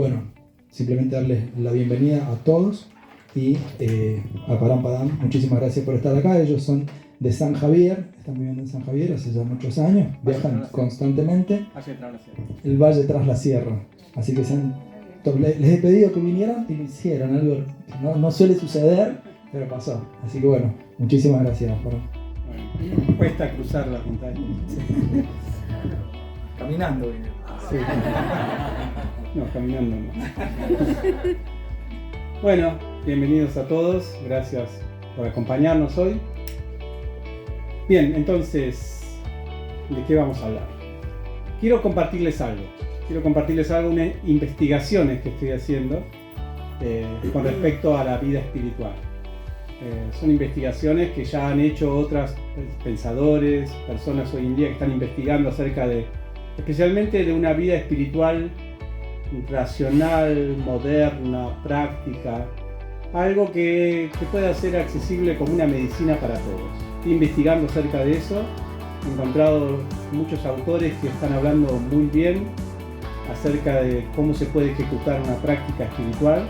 Bueno, simplemente darles la bienvenida a todos y a Param Padam. Muchísimas gracias por estar acá. Ellos son de San Javier, están viviendo en San Javier hace ya muchos años, viajan constantemente. El Valle tras la Sierra. Así que les he pedido que vinieran y lo hicieron, algo que no suele suceder, pero pasó. Así que bueno, muchísimas gracias, Param. Bueno, cuesta cruzar la montaña. Caminando vinieron. Sí. No, caminando no. Bueno, bienvenidos a todos, gracias por acompañarnos hoy. Bien, entonces, ¿de qué vamos a hablar? Quiero compartirles algo, unas investigaciones que estoy haciendo con respecto a la vida espiritual. Son investigaciones que ya han hecho otros pensadores, personas hoy en día que están investigando acerca especialmente de una vida espiritual racional, moderna, práctica, algo que pueda ser accesible como una medicina para todos. Estoy investigando acerca de eso, he encontrado muchos autores que están hablando muy bien acerca de cómo se puede ejecutar una práctica espiritual,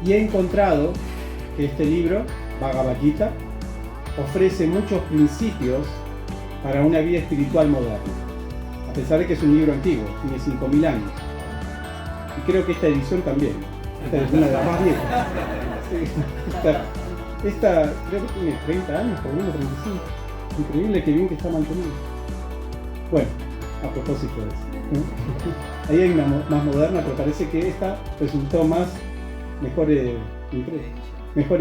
y he encontrado que este libro, Bhagavad Gita, ofrece muchos principios para una vida espiritual moderna, a pesar de que es un libro antiguo, tiene 5.000 años. Y creo que esta edición también. Esta es una de las más viejas. Esta creo que tiene 30 años, por lo menos 35. Increíble que bien que está mantenido. Bueno, a propósito de eso. Ahí hay una más moderna, pero parece que esta resultó mejor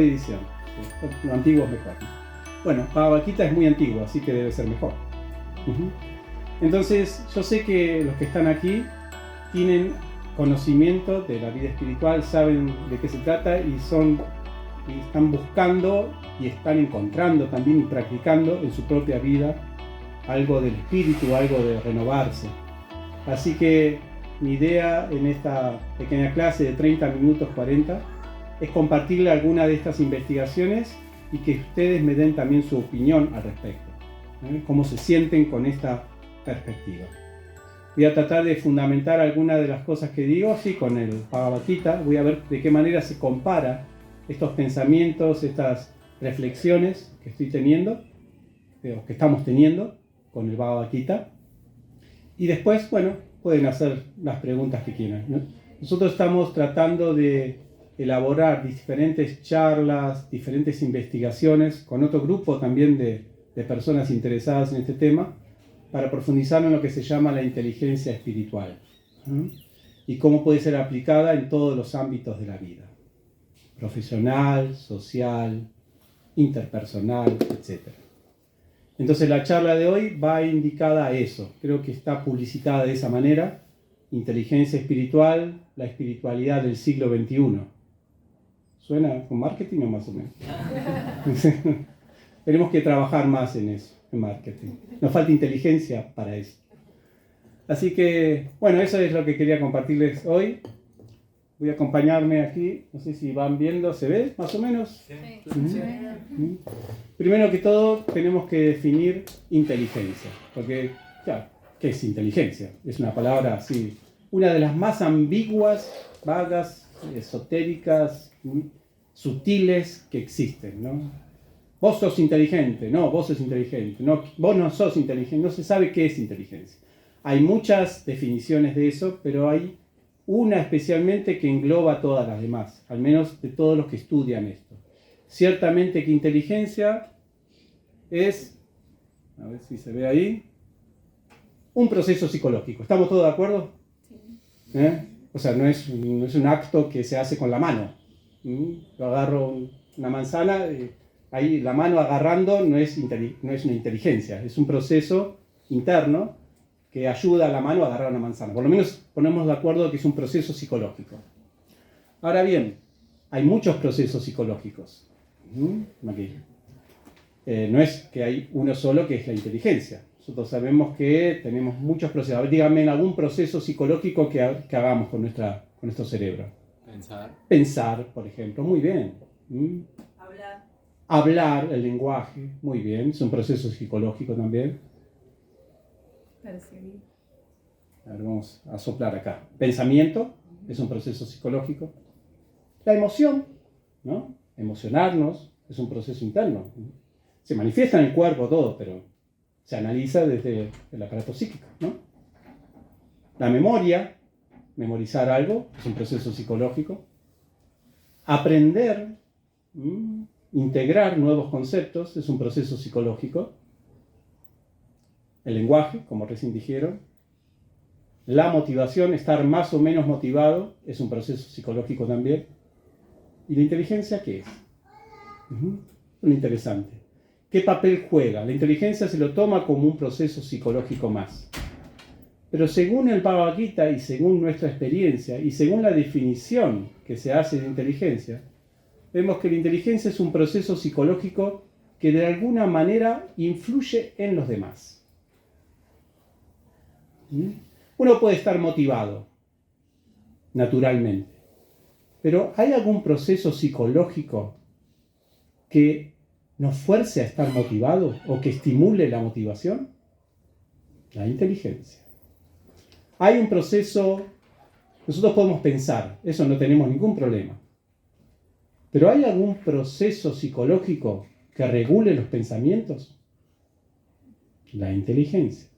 edición. Lo antiguo es mejor. Bueno, Bhagavad Gita es muy antiguo, así que debe ser mejor. Entonces, yo sé que los que están aquí tienen conocimiento de la vida espiritual, saben de qué se trata y están buscando y están encontrando también y practicando en su propia vida algo del espíritu, algo de renovarse. Así que mi idea en esta pequeña clase de 30 minutos, 40, es compartirle alguna de estas investigaciones y que ustedes me den también su opinión al respecto, cómo se sienten con esta perspectiva. Voy a tratar de fundamentar algunas de las cosas que digo, sí, con el Bhagavad Gita. Voy a ver de qué manera se compara estos pensamientos, estas reflexiones que estoy teniendo, que estamos teniendo con el Bhagavad Gita. Y después, bueno, pueden hacer las preguntas que quieran, ¿no? Nosotros estamos tratando de elaborar diferentes charlas, diferentes investigaciones con otro grupo también de personas interesadas en este tema, para profundizar en lo que se llama la inteligencia espiritual, y cómo puede ser aplicada en todos los ámbitos de la vida, profesional, social, interpersonal, etc. Entonces la charla de hoy va indicada a eso, creo que está publicitada de esa manera: inteligencia espiritual, la espiritualidad del siglo XXI. ¿Suena con marketing o más o menos? Tenemos que trabajar más en eso, en marketing. Nos falta inteligencia para eso. Así que, bueno, eso es lo que quería compartirles hoy. Voy a acompañarme aquí, no sé si van viendo, ¿se ve más o menos? Sí. Primero que todo, tenemos que definir inteligencia. Porque, claro, ¿qué es inteligencia? Es una palabra así, una de las más ambiguas, vagas, esotéricas, sutiles que existen, ¿no? Vos sos inteligente, no, vos sos inteligente, no, vos no sos inteligente, no se sabe qué es inteligencia. Hay muchas definiciones de eso, pero hay una especialmente que engloba todas las demás, al menos de todos los que estudian esto. Ciertamente que inteligencia es, a ver si se ve ahí, un proceso psicológico. ¿Estamos todos de acuerdo? Sí. O sea, no es un acto que se hace con la mano. Yo agarro una manzana, ahí la mano agarrando no es una inteligencia, es un proceso interno que ayuda a la mano a agarrar una manzana. Por lo menos ponemos de acuerdo que es un proceso psicológico. Ahora bien, hay muchos procesos psicológicos. Aquí. No es que hay uno solo que es la inteligencia. Nosotros sabemos que tenemos muchos procesos. A ver, díganme algún proceso psicológico que hagamos con nuestro cerebro. Pensar, por ejemplo. Muy bien. Hablar, el lenguaje. Muy bien. Es un proceso psicológico también. Percibir. A ver, vamos a soplar acá. Pensamiento. es un proceso psicológico. La emoción, ¿no? Emocionarnos es un proceso interno. Se manifiesta en el cuerpo todo, pero se analiza desde el aparato psíquico, ¿no? La memoria, memorizar algo, es un proceso psicológico. Aprender, integrar nuevos conceptos, es un proceso psicológico. El lenguaje, como recién dijeron. La motivación, estar más o menos motivado, es un proceso psicológico también. ¿Y la inteligencia qué es? Muy interesante. ¿Qué papel juega? La inteligencia se lo toma como un proceso psicológico más. Pero según el Bhagavad Gita y según nuestra experiencia y según la definición que se hace de inteligencia, vemos que la inteligencia es un proceso psicológico que de alguna manera influye en los demás. Uno puede estar motivado, naturalmente, pero ¿hay algún proceso psicológico que nos fuerce a estar motivados o que estimule la motivación? La inteligencia. Hay un proceso, nosotros podemos pensar, eso no tenemos ningún problema, pero ¿hay algún proceso psicológico que regule los pensamientos? La inteligencia.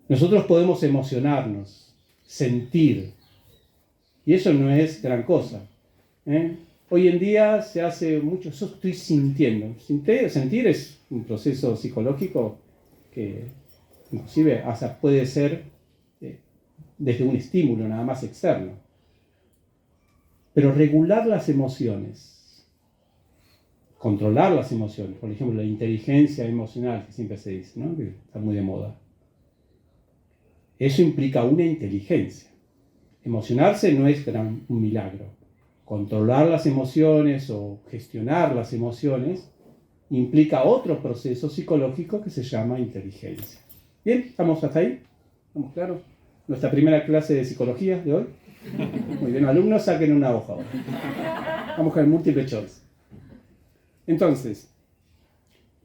Nosotros podemos emocionarnos, sentir, y eso no es gran cosa. Hoy en día se hace mucho, yo estoy sintiendo. Sentir es un proceso psicológico que inclusive hasta puede ser desde un estímulo nada más externo. Pero regular las emociones, controlar las emociones, por ejemplo, la inteligencia emocional, que siempre se dice, ¿no? Que está muy de moda. Eso implica una inteligencia. Emocionarse no es un milagro. Controlar las emociones o gestionar las emociones implica otro proceso psicológico que se llama inteligencia. Bien, ¿estamos hasta ahí? ¿Estamos claros? Nuestra primera clase de psicología de hoy. Muy bien, alumnos, saquen una hoja ahora. Vamos con el múltiple choice. Entonces,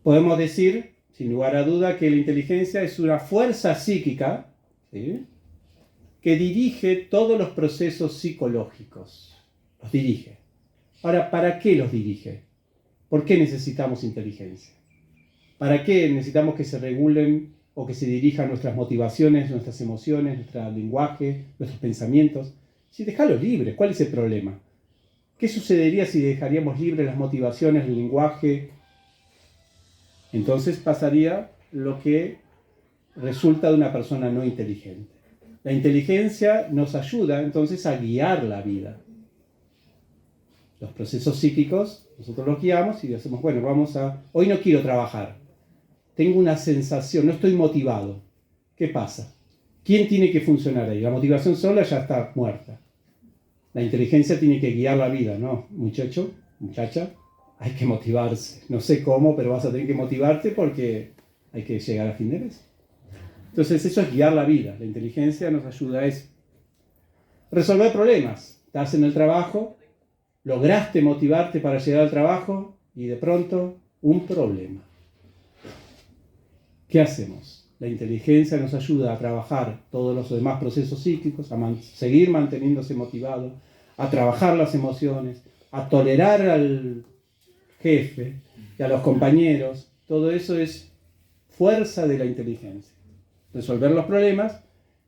podemos decir, sin lugar a duda, que la inteligencia es una fuerza psíquica, ¿sí?, que dirige todos los procesos psicológicos. Los dirige. Ahora, ¿para qué los dirige? ¿Por qué necesitamos inteligencia? ¿Para qué necesitamos que se regulen o que se dirijan nuestras motivaciones, nuestras emociones, nuestro lenguaje, nuestros pensamientos? Si dejarlos libres, ¿cuál es el problema? ¿Qué sucedería si dejaríamos libres las motivaciones, el lenguaje? Entonces pasaría lo que resulta de una persona no inteligente. La inteligencia nos ayuda entonces a guiar la vida. Los procesos psíquicos, nosotros los guiamos y decimos, bueno, hoy no quiero trabajar. Tengo una sensación, no estoy motivado. ¿Qué pasa? ¿Quién tiene que funcionar ahí? La motivación sola ya está muerta. La inteligencia tiene que guiar la vida, ¿no? Muchacho, muchacha, hay que motivarse. No sé cómo, pero vas a tener que motivarte porque hay que llegar a fin de mes. Entonces eso es guiar la vida. La inteligencia nos ayuda a eso. Resolver problemas. Estás en el trabajo, lograste motivarte para llegar al trabajo y de pronto un problema. ¿Qué hacemos? La inteligencia nos ayuda a trabajar todos los demás procesos psíquicos, a seguir manteniéndose motivado, a trabajar las emociones, a tolerar al jefe y a los compañeros. Todo eso es fuerza de la inteligencia. Resolver los problemas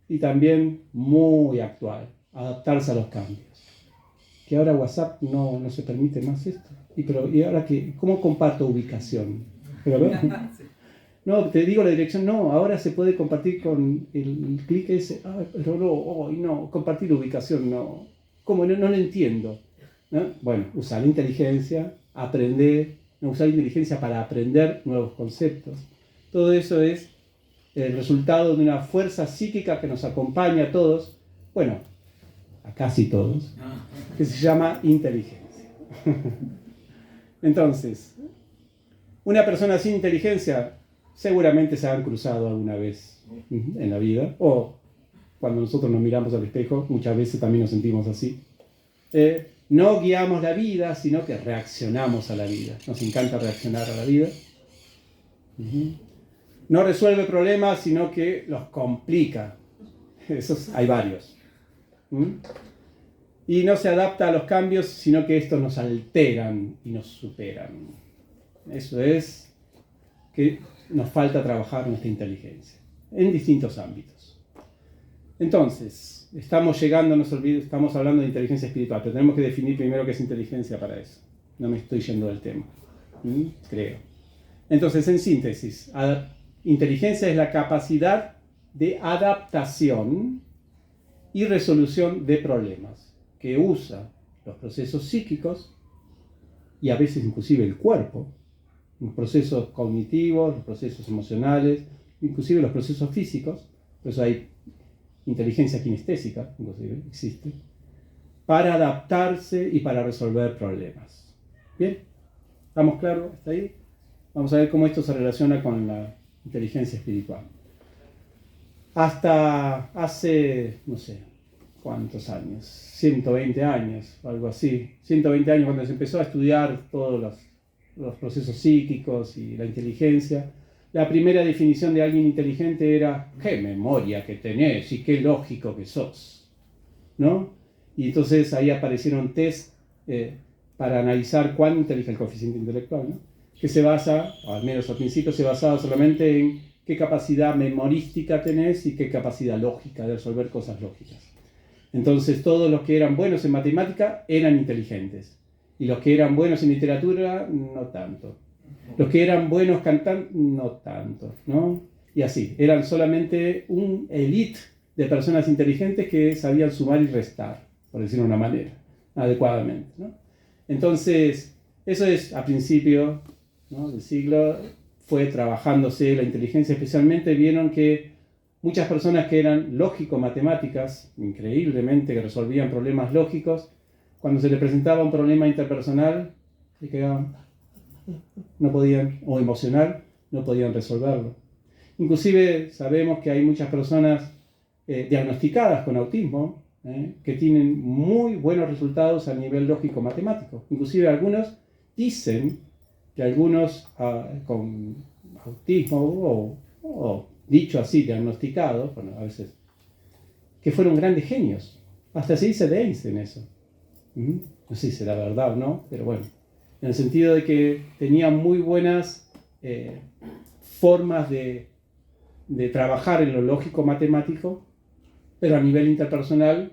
y también muy actual, adaptarse a los cambios. Que ahora WhatsApp no se permite más esto. ¿Y ahora qué? ¿Cómo comparto ubicación? No, te digo la dirección, no, ahora se puede compartir con el clic ese, pero no, compartir ubicación, no. ¿Cómo? No lo entiendo, ¿no? Bueno, usar la inteligencia, aprender, usar la inteligencia para aprender nuevos conceptos. Todo eso es el resultado de una fuerza psíquica que nos acompaña a todos, bueno, a casi todos, que se llama inteligencia. Entonces, una persona sin inteligencia seguramente se han cruzado alguna vez en la vida, o cuando nosotros nos miramos al espejo, muchas veces también nos sentimos así. No guiamos la vida, sino que reaccionamos a la vida. Nos encanta reaccionar a la vida. No resuelve problemas, sino que los complica. Hay varios. ¿Mm? Y no se adapta a los cambios, sino que estos nos alteran y nos superan. Eso es que nos falta trabajar nuestra inteligencia en distintos ámbitos. Entonces, estamos llegando, no se olvide, estamos hablando de inteligencia espiritual, pero tenemos que definir primero qué es inteligencia para eso. No me estoy yendo del tema, creo. Entonces, en síntesis, inteligencia es la capacidad de adaptación y resolución de problemas que usa los procesos psíquicos y a veces inclusive el cuerpo, los procesos cognitivos, los procesos emocionales, inclusive los procesos físicos, por eso hay inteligencia kinestésica, inclusive existe, para adaptarse y para resolver problemas. ¿Bien? ¿Estamos claros hasta ahí? Vamos a ver cómo esto se relaciona con la inteligencia espiritual. Hasta hace, no sé, ¿cuántos años? 120 años, algo así. 120 años cuando se empezó a estudiar todos los procesos psíquicos y la inteligencia. La primera definición de alguien inteligente era qué memoria que tenés y qué lógico que sos, ¿no? Y entonces ahí aparecieron test para analizar cuán inteligente el coeficiente intelectual, ¿no? Que se basa, o al menos al principio se basaba solamente en qué capacidad memorística tenés y qué capacidad lógica de resolver cosas lógicas. Entonces todos los que eran buenos en matemática eran inteligentes y los que eran buenos en literatura no tanto. Los que eran buenos cantando no tanto, ¿no? Y así, eran solamente un elite de personas inteligentes que sabían sumar y restar, por decirlo de una manera, adecuadamente, ¿no? Entonces, eso es a principio, ¿no?, del siglo, fue trabajándose la inteligencia, especialmente vieron que muchas personas que eran lógico-matemáticas, increíblemente que resolvían problemas lógicos, cuando se les presentaba un problema interpersonal, se quedaban, no podían, o emocional, no podían resolverlo. Inclusive sabemos que hay muchas personas diagnosticadas con autismo, que tienen muy buenos resultados a nivel lógico-matemático. Inclusive algunos dicen que algunos con autismo, o dicho así, diagnosticados, bueno, a veces, que fueron grandes genios. Hasta se dice de Einstein eso. No sé si será verdad o no, pero bueno. En el sentido de que tenían muy buenas formas de trabajar en lo lógico-matemático, pero a nivel interpersonal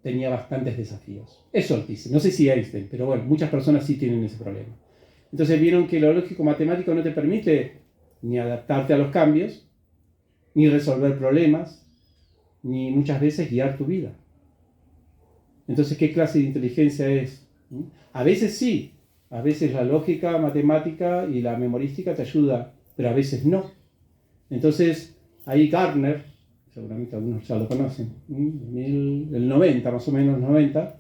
tenía bastantes desafíos. Eso dice. No sé si Einstein, pero bueno, muchas personas sí tienen ese problema. Entonces vieron que lo lógico-matemático no te permite ni adaptarte a los cambios, ni resolver problemas, ni muchas veces guiar tu vida. Entonces, ¿qué clase de inteligencia es? A veces sí, a veces la lógica matemática y la memorística te ayuda, pero a veces no. Entonces, ahí Gardner, seguramente algunos ya lo conocen, el 90, más o menos 90,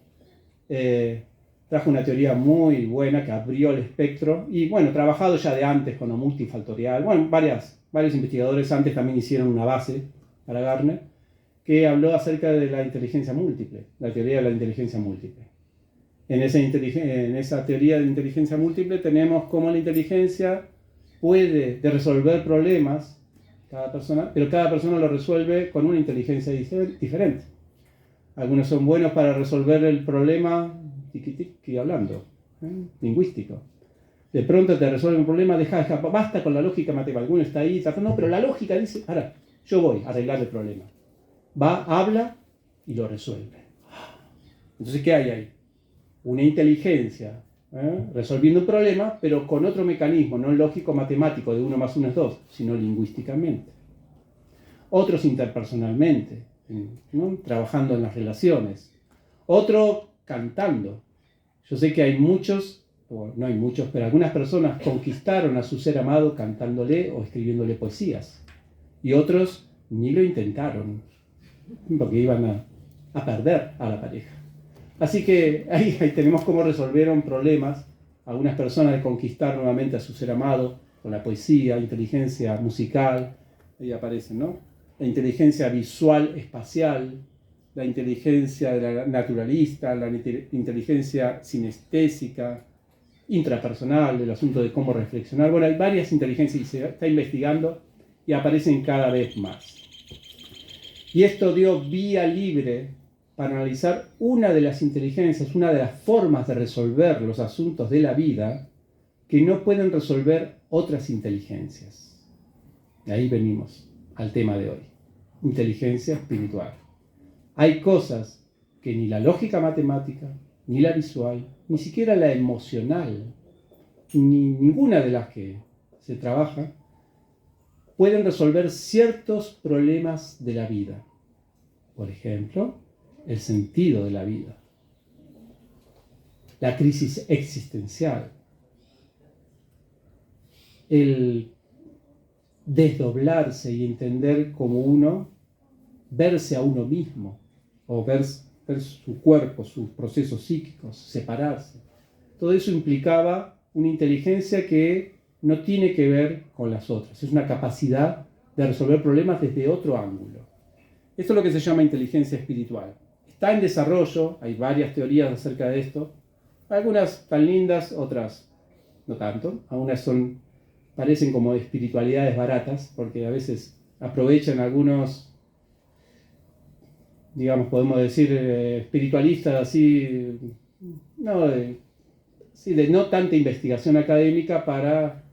trajo una teoría muy buena que abrió el espectro, y bueno, trabajado ya de antes con lo multifactorial, bueno, varios investigadores antes también hicieron una base para Gardner, que habló acerca de la inteligencia múltiple, la teoría de la inteligencia múltiple. En esa teoría de inteligencia múltiple tenemos cómo la inteligencia puede resolver problemas, cada persona, pero cada persona lo resuelve con una inteligencia diferente. Algunos son buenos para resolver el problema tiqui hablando, lingüístico. De pronto te resuelve un problema, basta con la lógica matemática. Alguno está ahí tratando, no, pero la lógica dice, ahora, yo voy a arreglar el problema. Va, habla y lo resuelve. Entonces, ¿qué hay ahí? Una inteligencia resolviendo un problema, pero con otro mecanismo, no lógico-matemático de 1 más 1 es 2, sino lingüísticamente. Otros interpersonalmente, ¿no?, trabajando en las relaciones. Otro cantando. Yo sé que hay muchos, o no hay muchos, pero algunas personas conquistaron a su ser amado cantándole o escribiéndole poesías. Y otros ni lo intentaron, porque iban a perder a la pareja. Así que ahí tenemos cómo resolvieron problemas algunas personas de conquistar nuevamente a su ser amado con la poesía, inteligencia musical, ahí aparecen, ¿no? La inteligencia visual espacial, la inteligencia naturalista, la inteligencia sinestésica, intrapersonal, el asunto de cómo reflexionar. Bueno, hay varias inteligencias y se está investigando y aparecen cada vez más. Y esto dio vía libre para analizar una de las inteligencias, una de las formas de resolver los asuntos de la vida que no pueden resolver otras inteligencias. De ahí venimos al tema de hoy, inteligencia espiritual. Hay cosas que ni la lógica matemática, ni la visual, ni siquiera la emocional, ni ninguna de las que se trabaja, pueden resolver ciertos problemas de la vida. Por ejemplo, el sentido de la vida, la crisis existencial, el desdoblarse y entender como uno, verse a uno mismo, o ver su cuerpo, sus procesos psíquicos, separarse. Todo eso implicaba una inteligencia que no tiene que ver con las otras, es una capacidad de resolver problemas desde otro ángulo. Esto es lo que se llama inteligencia espiritual. Está en desarrollo, hay varias teorías acerca de esto, algunas tan lindas, otras no tanto, algunas parecen como espiritualidades baratas, porque a veces aprovechan algunos, digamos, podemos decir, espiritualistas así, de no tanta investigación académica para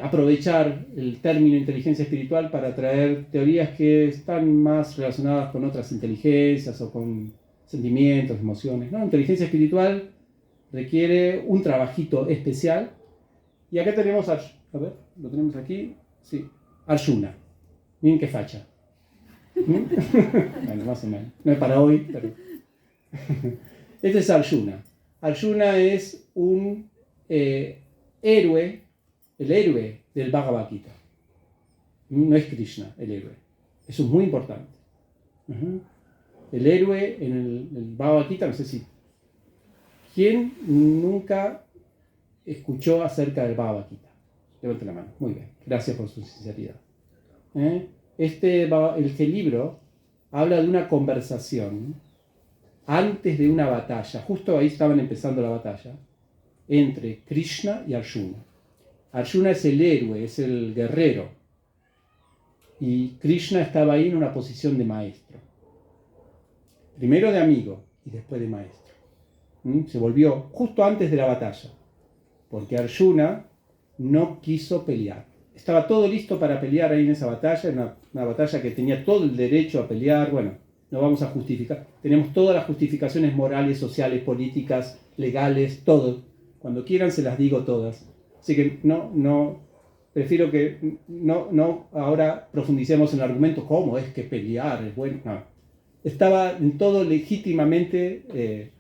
aprovechar el término inteligencia espiritual para traer teorías que están más relacionadas con otras inteligencias o con sentimientos, emociones. ¿No? Inteligencia espiritual requiere un trabajito especial. Y acá tenemos, a ver, lo tenemos aquí, sí, Arjuna. Miren qué facha. Bueno, más o menos. No es para hoy, pero... Este es Arjuna. Arjuna es un héroe, el héroe del Bhagavad Gita. No es Krishna el héroe. Eso es muy importante. El héroe en el Bhagavad Gita, no sé si... ¿Quién nunca escuchó acerca del Bhagavad Gita? Levante la mano. Muy bien. Gracias por su sinceridad. Este libro habla de una conversación antes de una batalla. Justo ahí estaban empezando la batalla entre Krishna y Arjuna. Arjuna es el héroe, es el guerrero. Y Krishna estaba ahí en una posición de maestro. Primero de amigo y después de maestro. Se volvió justo antes de la batalla. Porque Arjuna no quiso pelear. Estaba todo listo para pelear ahí en esa batalla, una batalla que tenía todo el derecho a pelear. Bueno, no vamos a justificar. Tenemos todas las justificaciones morales, sociales, políticas, legales, todo. Cuando quieran se las digo todas. Así que prefiero que no ahora profundicemos en el argumento, ¿cómo es que pelear es bueno? No. Estaba en todo legítimamente,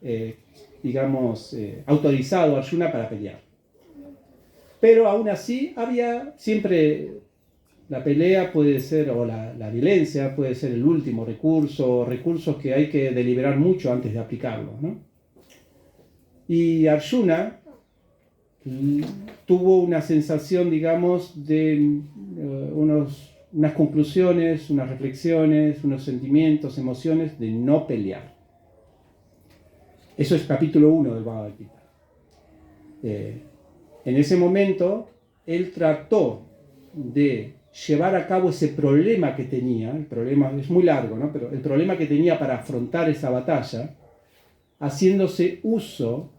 autorizado Arjuna para pelear. Pero aún así había siempre la pelea puede ser, o la violencia puede ser el último recurso, recursos que hay que deliberar mucho antes de aplicarlos, ¿no? Y Arjuna tuvo una sensación, digamos, de unas conclusiones, unas reflexiones, unos sentimientos, emociones de no pelear. Eso es capítulo 1 del Bhagavad Gita. En ese momento, él trató de llevar a cabo ese problema que tenía, el problema es muy largo, ¿no? Pero el problema que tenía para afrontar esa batalla, haciéndose uso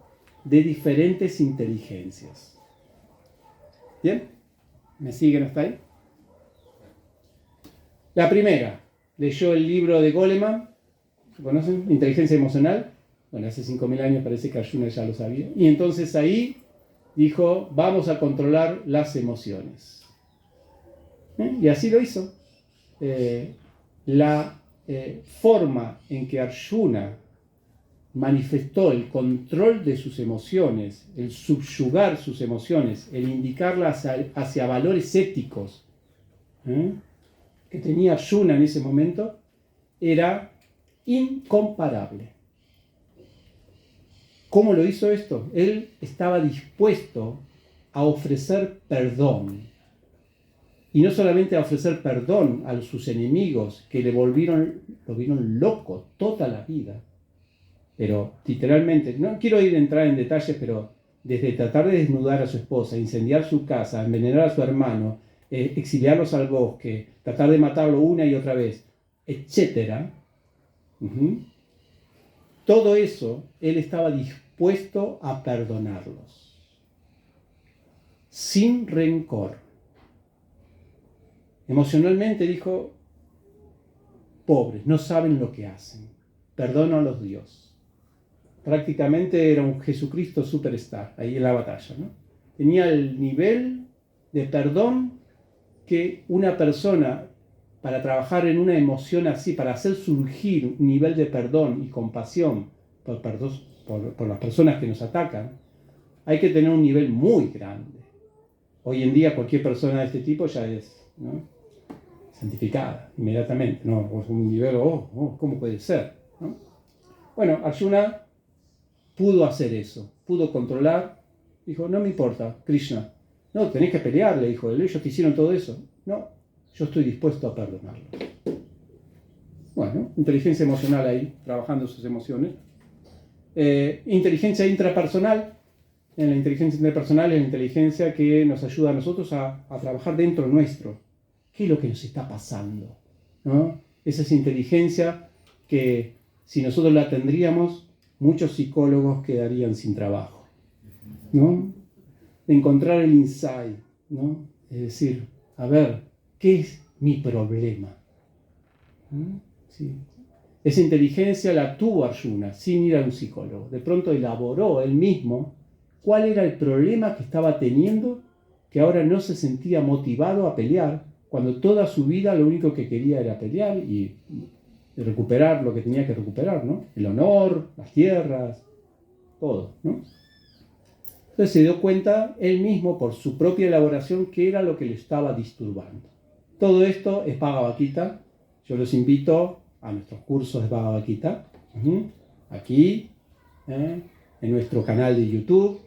de diferentes inteligencias. ¿Bien? ¿Me siguen hasta ahí? La primera, leyó el libro de Goleman, ¿lo conocen? Inteligencia emocional. Bueno, hace 5.000 años parece que Arjuna ya lo sabía. Y entonces ahí dijo, vamos a controlar las emociones. Y así lo hizo. La forma en que Arjuna manifestó el control de sus emociones, el subyugar sus emociones, el indicarlas hacia valores éticos que tenía Arjuna en ese momento, era incomparable. ¿Cómo lo hizo esto? Él estaba dispuesto a ofrecer perdón. Y no solamente a ofrecer perdón a sus enemigos, que lo vieron loco toda la vida. Pero literalmente, no quiero entrar en detalles, pero desde tratar de desnudar a su esposa, incendiar su casa, envenenar a su hermano, exiliarlos al bosque, tratar de matarlo una y otra vez, etc. todo eso, él estaba dispuesto a perdonarlos, sin rencor. Emocionalmente dijo, pobres, no saben lo que hacen, perdónalos Dios. Prácticamente era un Jesucristo superstar, ahí en la batalla, ¿no? Tenía el nivel de perdón que una persona, para trabajar en una emoción así, para hacer surgir un nivel de perdón y compasión por las personas que nos atacan, hay que tener un nivel muy grande. Hoy en día cualquier persona de este tipo ya es, ¿no?, santificada inmediatamente, ¿no? O un nivel, ¿cómo puede ser?, ¿no? Bueno, Arjuna pudo hacer eso, pudo controlar, dijo, no me importa, Krishna, no, tenés que pelear, le dijo, ellos te hicieron todo eso. No, yo estoy dispuesto a perdonarlo. Bueno, inteligencia emocional ahí, trabajando sus emociones. Inteligencia intrapersonal. En la inteligencia intrapersonal es la inteligencia que nos ayuda a nosotros a trabajar dentro nuestro. ¿Qué es lo que nos está pasando?, ¿no? Esa es inteligencia que, si nosotros la tendríamos, muchos psicólogos quedarían sin trabajo, ¿no? De encontrar el insight, ¿no? Es decir, a ver, ¿qué es mi problema? Sí. Esa inteligencia la tuvo Arjuna sin ir a un psicólogo. De pronto elaboró él mismo cuál era el problema que estaba teniendo, que ahora no se sentía motivado a pelear, cuando toda su vida lo único que quería era pelear y recuperar lo que tenía que recuperar, ¿no? El honor, las tierras, todo, ¿no? Entonces se dio cuenta él mismo por su propia elaboración qué era lo que le estaba disturbando. Todo esto es Bhagavad Gita. Yo los invito a nuestros cursos de Bhagavad Gita, aquí, en nuestro canal de YouTube,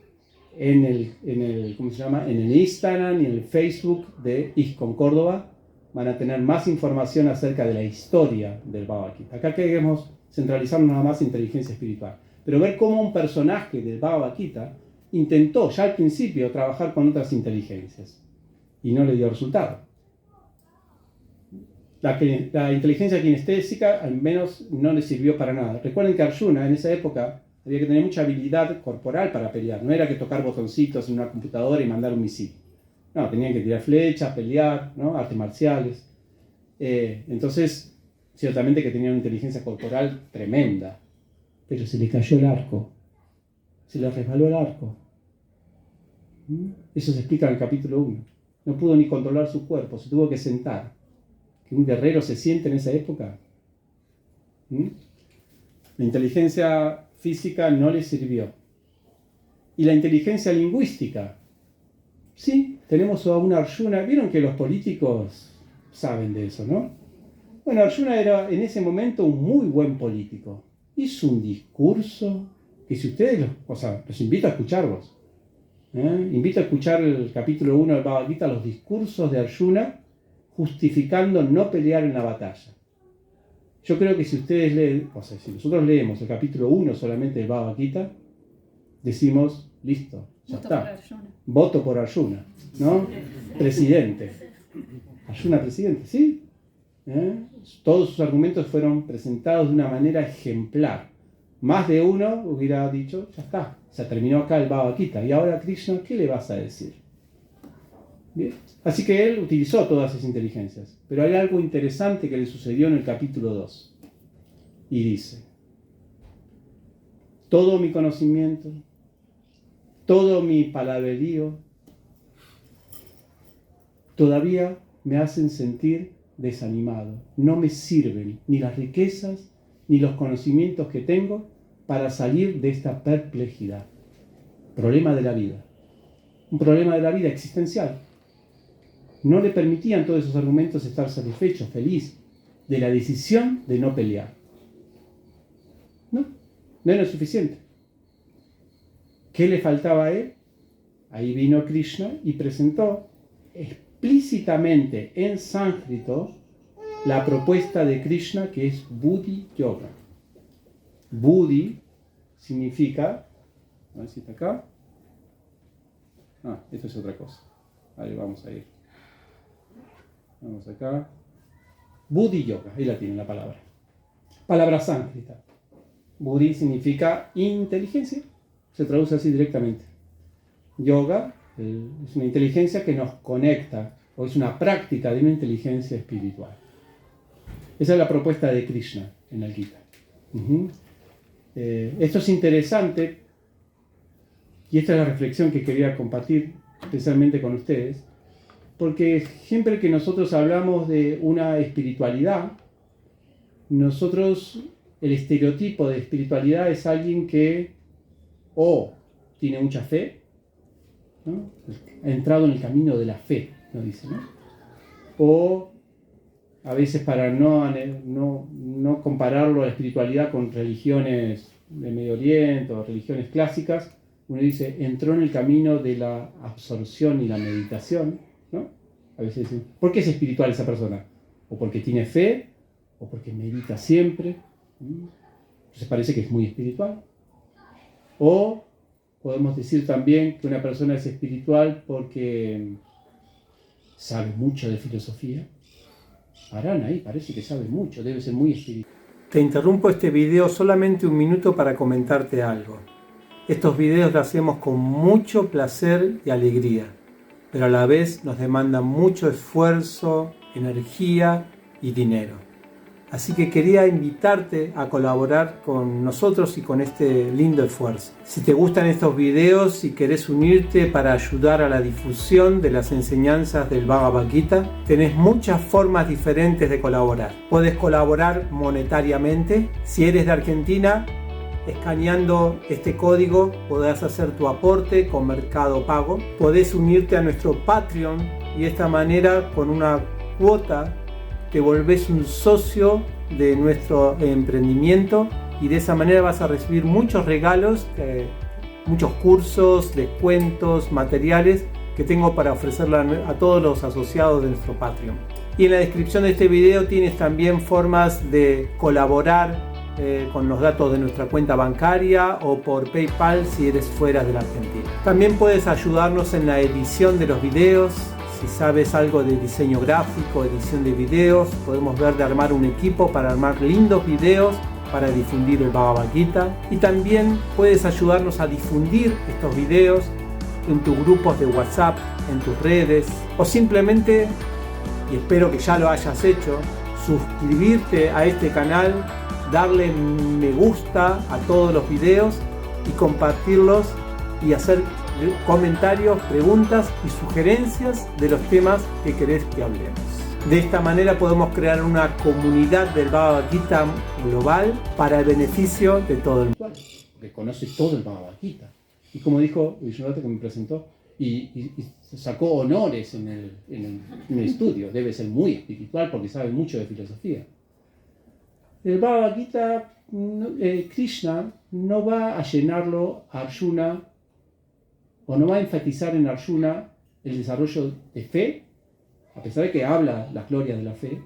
en el ¿cómo se llama?, en el Instagram y en el Facebook de ISKCON Córdoba. Van a tener más información acerca de la historia del Bhagavad Gita. Acá queremos centralizarnos nada más en inteligencia espiritual, pero ver cómo un personaje del Bhagavad Gita intentó ya al principio trabajar con otras inteligencias y no le dio resultado. La inteligencia kinestésica al menos no le sirvió para nada. Recuerden que Arjuna en esa época había que tener mucha habilidad corporal para pelear. No era que tocar botoncitos en una computadora y mandar un misil. No, tenían que tirar flechas, pelear, ¿no?, artes marciales. Entonces, ciertamente que tenía una inteligencia corporal tremenda. Pero se le cayó el arco. Se le resbaló el arco. Eso se explica en el capítulo 1. No pudo ni controlar su cuerpo, se tuvo que sentar. ¿Que un guerrero se siente en esa época? La inteligencia física no le sirvió. ¿Y la inteligencia lingüística? Sí, tenemos a un Arjuna. Vieron que los políticos saben de eso, ¿no? Bueno, Arjuna era en ese momento un muy buen político. Hizo un discurso que, si ustedes, los invito a escucharlos. Invito a escuchar el capítulo 1 del Bhagavad Gita, los discursos de Arjuna justificando no pelear en la batalla. Yo creo que si ustedes leen, si nosotros leemos el capítulo 1 solamente del Bhagavad Gita, decimos, listo, ya está. Voto por Arjuna, ¿no? Presidente. Arjuna presidente, ¿sí? Todos sus argumentos fueron presentados de una manera ejemplar. Más de uno hubiera dicho, ya está, se terminó acá el Bhagavad Gita. Y ahora, Krishna, ¿qué le vas a decir? ¿Bien? Así que él utilizó todas esas inteligencias. Pero hay algo interesante que le sucedió en el capítulo 2. Y dice, todo mi conocimiento, todo mi palabrerío, todavía me hacen sentir desanimado. No me sirven ni las riquezas ni los conocimientos que tengo para salir de esta perplejidad. Problema de la vida. Un problema de la vida existencial. No le permitían todos esos argumentos estar satisfecho, feliz de la decisión de no pelear. No era suficiente. ¿Qué le faltaba a él? Ahí vino Krishna y presentó explícitamente en sánscrito la propuesta de Krishna, que es Buddhi Yoga. Buddhi significa, a ver si está acá. Esto es otra cosa. Ahí vamos a ir. Vamos acá. Buddhi Yoga, ahí la tienen la palabra. Palabra sánscrita. Buddhi significa inteligencia, se traduce así directamente. Yoga es una inteligencia que nos conecta, o es una práctica de una inteligencia espiritual. Esa es la propuesta de Krishna en el Gita. Esto es interesante, y esta es la reflexión que quería compartir especialmente con ustedes, porque siempre que nosotros hablamos de una espiritualidad, el estereotipo de espiritualidad es alguien que o tiene mucha fe, ¿no? Ha entrado en el camino de la fe, nos dice, ¿no? O a veces, para no compararlo a la espiritualidad con religiones de Medio Oriente o religiones clásicas, uno dice, entró en el camino de la absorción y la meditación, ¿no? A veces dicen, ¿por qué es espiritual esa persona? O porque tiene fe, o porque medita siempre. Entonces parece que es muy espiritual. O podemos decir también que una persona es espiritual porque sabe mucho de filosofía. Parán ahí, parece que sabe mucho, debe ser muy espiritual. Te interrumpo este video solamente un minuto para comentarte algo. Estos videos los hacemos con mucho placer y alegría, pero a la vez nos demandan mucho esfuerzo, energía y dinero. Así que quería invitarte a colaborar con nosotros y con este lindo esfuerzo. Si te gustan estos videos y querés unirte para ayudar a la difusión de las enseñanzas del Bhagavad Gita, tenés muchas formas diferentes de colaborar. Puedes colaborar monetariamente. Si eres de Argentina, escaneando este código podrás hacer tu aporte con Mercado Pago. Podés unirte a nuestro Patreon y de esta manera, con una cuota, te volvés un socio de nuestro emprendimiento y de esa manera vas a recibir muchos regalos, muchos cursos, descuentos, materiales que tengo para ofrecerle a todos los asociados de nuestro Patreon. Y en la descripción de este video tienes también formas de colaborar con los datos de nuestra cuenta bancaria o por PayPal si eres fuera de la Argentina. También puedes ayudarnos en la edición de los videos. Si sabes algo de diseño gráfico, edición de videos, podemos ver de armar un equipo para armar lindos videos para difundir el Bhagavad Gita. Y también puedes ayudarnos a difundir estos videos en tus grupos de WhatsApp, en tus redes, o simplemente, y espero que ya lo hayas hecho, suscribirte a este canal, darle me gusta a todos los videos y compartirlos y hacer comentarios, preguntas y sugerencias de los temas que querés que hablemos. De esta manera podemos crear una comunidad del Bhagavad Gita global para el beneficio de todo el mundo. Que conoce todo el Bhagavad Gita. Y como dijo Vishnunath, que me presentó, y sacó honores en el estudio. Debe ser muy espiritual porque sabe mucho de filosofía. El Bhagavad Gita, Krishna no va a llenarlo a Arjuna, o no va a enfatizar en Arjuna el desarrollo de fe, a pesar de que habla las glorias de la fe.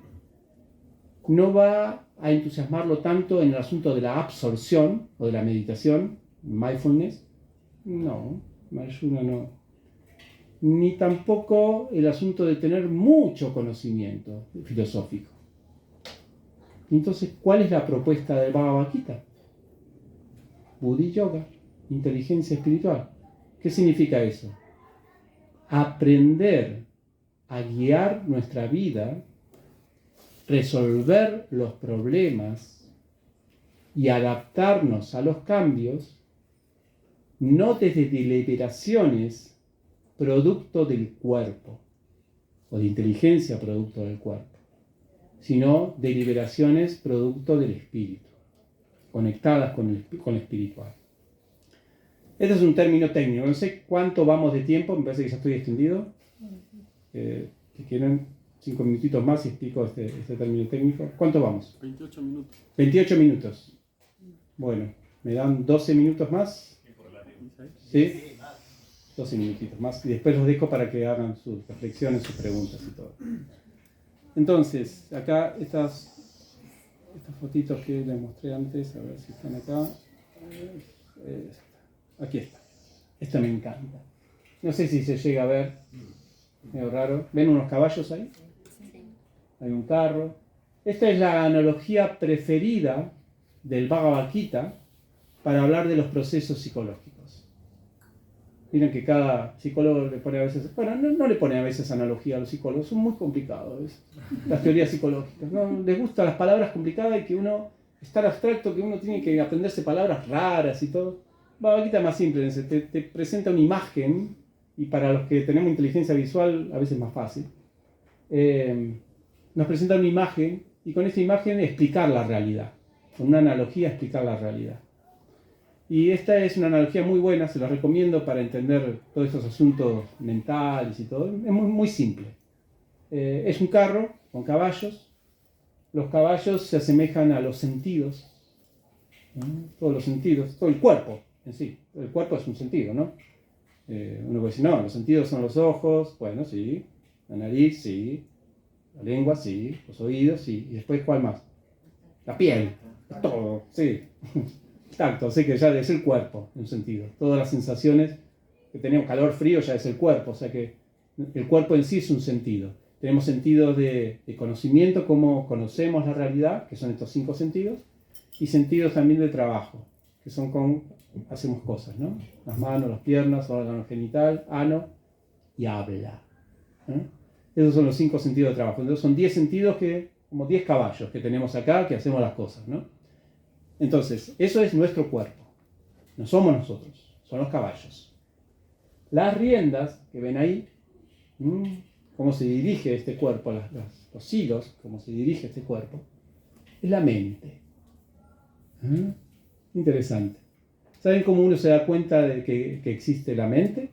No va a entusiasmarlo tanto en el asunto de la absorción o de la meditación, mindfulness. No, Arjuna no. Ni tampoco el asunto de tener mucho conocimiento filosófico. Entonces, ¿cuál es la propuesta del Bhagavad Gita? Buddhi Yoga, inteligencia espiritual. ¿Qué significa eso? Aprender a guiar nuestra vida, resolver los problemas y adaptarnos a los cambios, no desde deliberaciones producto del cuerpo, o de inteligencia producto del cuerpo, sino deliberaciones producto del espíritu, conectadas con lo espiritual. Este es un término técnico, no sé cuánto vamos de tiempo, me parece que ya estoy extendido. Si quieren 5 minutitos más y explico este término técnico. ¿Cuánto vamos? 28 minutos. 28 minutos. Bueno, ¿me dan 12 minutos más? ¿Sí? 12 minutitos más. Y después los dejo para que hagan sus reflexiones, sus preguntas y todo. Entonces, acá estas fotitos que les mostré antes, a ver si están acá. Aquí está. Esta me encanta. No sé si se llega a ver. Medio raro. ¿Ven unos caballos ahí? Hay un carro. Esta es la analogía preferida del Bhagavad Gita, para hablar de los procesos psicológicos. Miren que cada psicólogo le pone a veces, bueno, no le pone a veces analogía a los psicólogos, son muy complicados las teorías psicológicas, ¿no? Les gustan las palabras complicadas y que uno es tan abstracto que uno tiene que aprenderse palabras raras y todo. Va, aquí está más simple, te presenta una imagen, y para los que tenemos inteligencia visual a veces es más fácil. Nos presenta una imagen y con esta imagen explicar la realidad, con una analogía explicar la realidad. Y esta es una analogía muy buena, se la recomiendo para entender todos estos asuntos mentales y todo. Es muy, muy simple. Es un carro con caballos. Los caballos se asemejan a los sentidos, ¿no? Todos los sentidos, todo el cuerpo en sí. El cuerpo es un sentido, ¿no? Uno puede decir, no, los sentidos son los ojos, bueno, sí. La nariz, sí. La lengua, sí. Los oídos, sí. Y después, ¿cuál más? La piel. Todo, sí. Exacto, así que ya es el cuerpo, en un sentido. Todas las sensaciones que tenemos, calor, frío, ya es el cuerpo. O sea que el cuerpo en sí es un sentido. Tenemos sentidos de conocimiento, cómo conocemos la realidad, que son estos 5 sentidos. Y sentidos también de trabajo, que son cómo hacemos cosas, ¿no? Las manos, las piernas, órgano genital, ano y habla, ¿no? Esos son los 5 sentidos de trabajo. Entonces son 10 sentidos, como 10 caballos que tenemos acá, que hacemos las cosas, ¿no? Entonces, eso es nuestro cuerpo. No somos nosotros, son los caballos. Las riendas que ven ahí, cómo se dirige este cuerpo, los hilos, cómo se dirige este cuerpo, es la mente. Interesante. ¿Saben cómo uno se da cuenta de que existe la mente?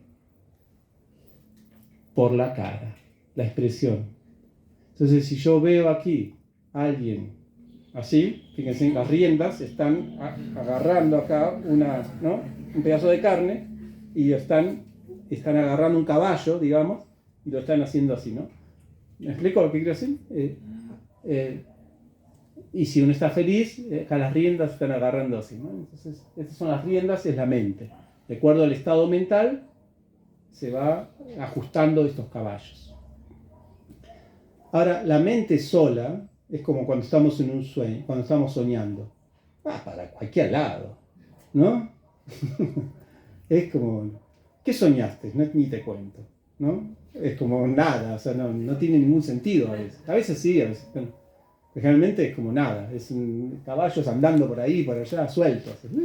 Por la cara, la expresión. Entonces, si yo veo aquí a alguien así, fíjense, las riendas están agarrando acá un pedazo de carne y están agarrando un caballo, digamos, y lo están haciendo así, ¿no? ¿Me explico lo que quiero decir? Y si uno está feliz, acá las riendas están agarrando así, ¿no? Entonces, estas son las riendas, es la mente. De acuerdo al estado mental, se va ajustando estos caballos. Ahora, la mente sola es como cuando estamos en un sueño, cuando estamos soñando. Va para cualquier lado, ¿no? Es como, ¿qué soñaste? No, ni te cuento, ¿no? Es como nada, o sea, no tiene ningún sentido a veces. A veces sí, a veces no. Generalmente es como nada, es caballos andando por ahí, por allá, sueltos. ¿No?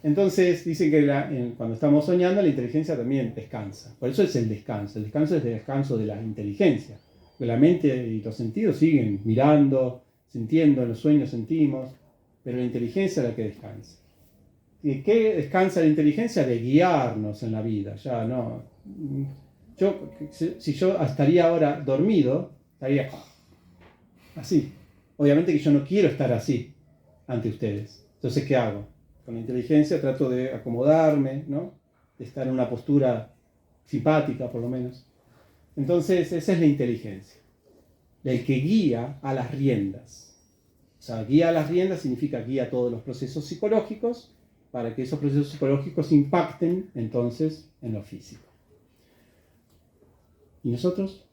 Entonces dicen que cuando estamos soñando la inteligencia también descansa. Por eso es el descanso. El descanso es el descanso de la inteligencia. La mente y los sentidos siguen mirando, sintiendo, en los sueños sentimos, pero la inteligencia es la que descansa. ¿Y qué descansa la inteligencia? De guiarnos en la vida. Ya no. Si yo estaría ahora dormido, estaría así. Obviamente que yo no quiero estar así ante ustedes. Entonces, ¿qué hago? Con la inteligencia trato de acomodarme, ¿no? De estar en una postura simpática, por lo menos. Entonces, esa es la inteligencia. El que guía a las riendas. O sea, guía a las riendas significa guía todos los procesos psicológicos para que esos procesos psicológicos impacten, entonces, en lo físico. ¿Y nosotros?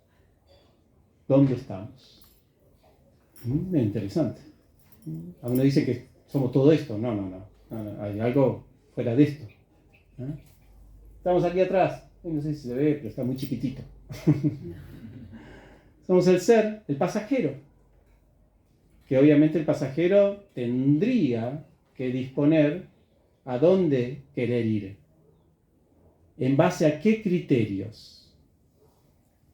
¿Dónde estamos? Es interesante. Algunos dicen que somos todo esto. No. Hay algo fuera de esto. Estamos aquí atrás. No sé si se ve, pero está muy chiquitito. Somos el ser, el pasajero. Que obviamente el pasajero tendría que disponer a dónde querer ir. ¿En base a qué criterios?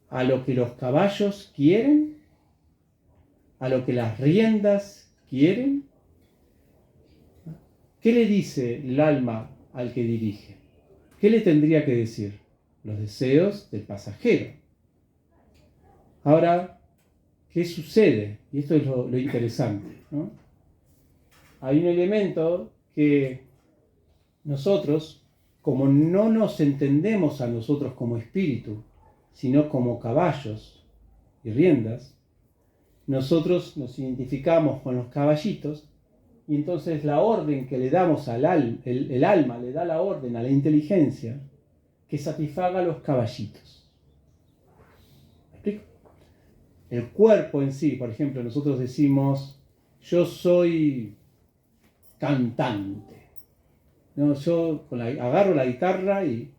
¿A lo que los caballos quieren? ¿A lo que las riendas quieren? ¿Qué le dice el alma al que dirige? ¿Qué le tendría que decir? Los deseos del pasajero. Ahora, ¿qué sucede? Y esto es lo interesante, ¿no? Hay un elemento que nosotros, como no nos entendemos a nosotros como espíritu, sino como caballos y riendas, nosotros nos identificamos con los caballitos y entonces la orden que le damos al el alma le da la orden a la inteligencia que satisfaga a los caballitos. ¿Me explico? El cuerpo en sí, por ejemplo, nosotros decimos, yo soy cantante. No, yo agarro la guitarra y...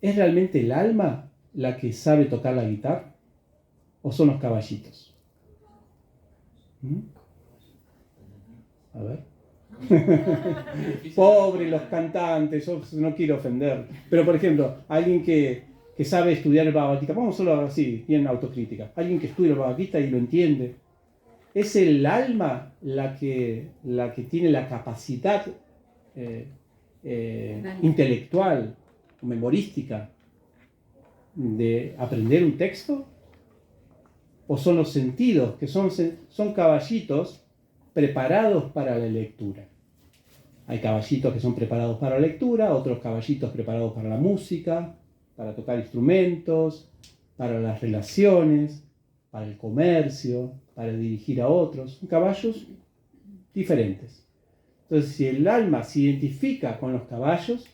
¿Es realmente el alma la que sabe tocar la guitarra? ¿O son los caballitos? A ver. Pobre los cantantes, yo no quiero ofender. Pero por ejemplo, alguien que sabe estudiar el Bhagavad Gita, vamos solo así, bien autocrítica. Alguien que estudia el Bhagavad Gita y lo entiende. ¿Es el alma la que tiene la capacidad intelectual o memorística de aprender un texto? ¿O son los sentidos, que son caballitos preparados para la lectura? Hay caballitos que son preparados para la lectura, otros caballitos preparados para la música, para tocar instrumentos, para las relaciones, para el comercio, para dirigir a otros. Son caballos diferentes. Entonces, si el alma se identifica con los caballos,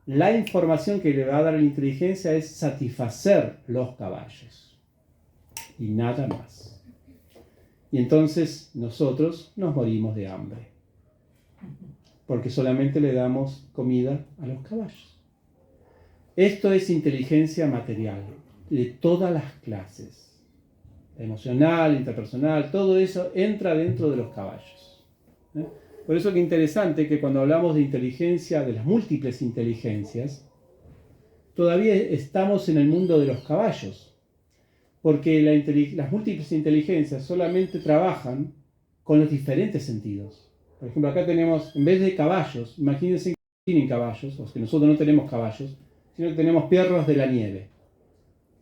la información que le va a dar la inteligencia es satisfacer los caballos y nada más. Y entonces nosotros nos morimos de hambre, porque solamente le damos comida a los caballos. Esto es inteligencia material, de todas las clases. Emocional, interpersonal, todo eso entra dentro de los caballos. Por eso que es interesante que cuando hablamos de inteligencia, de las múltiples inteligencias, todavía estamos en el mundo de los caballos, porque las múltiples inteligencias solamente trabajan con los diferentes sentidos. Por ejemplo, acá tenemos, en vez de caballos, imagínense que tienen caballos, o que nosotros no tenemos caballos, sino que tenemos perros de la nieve.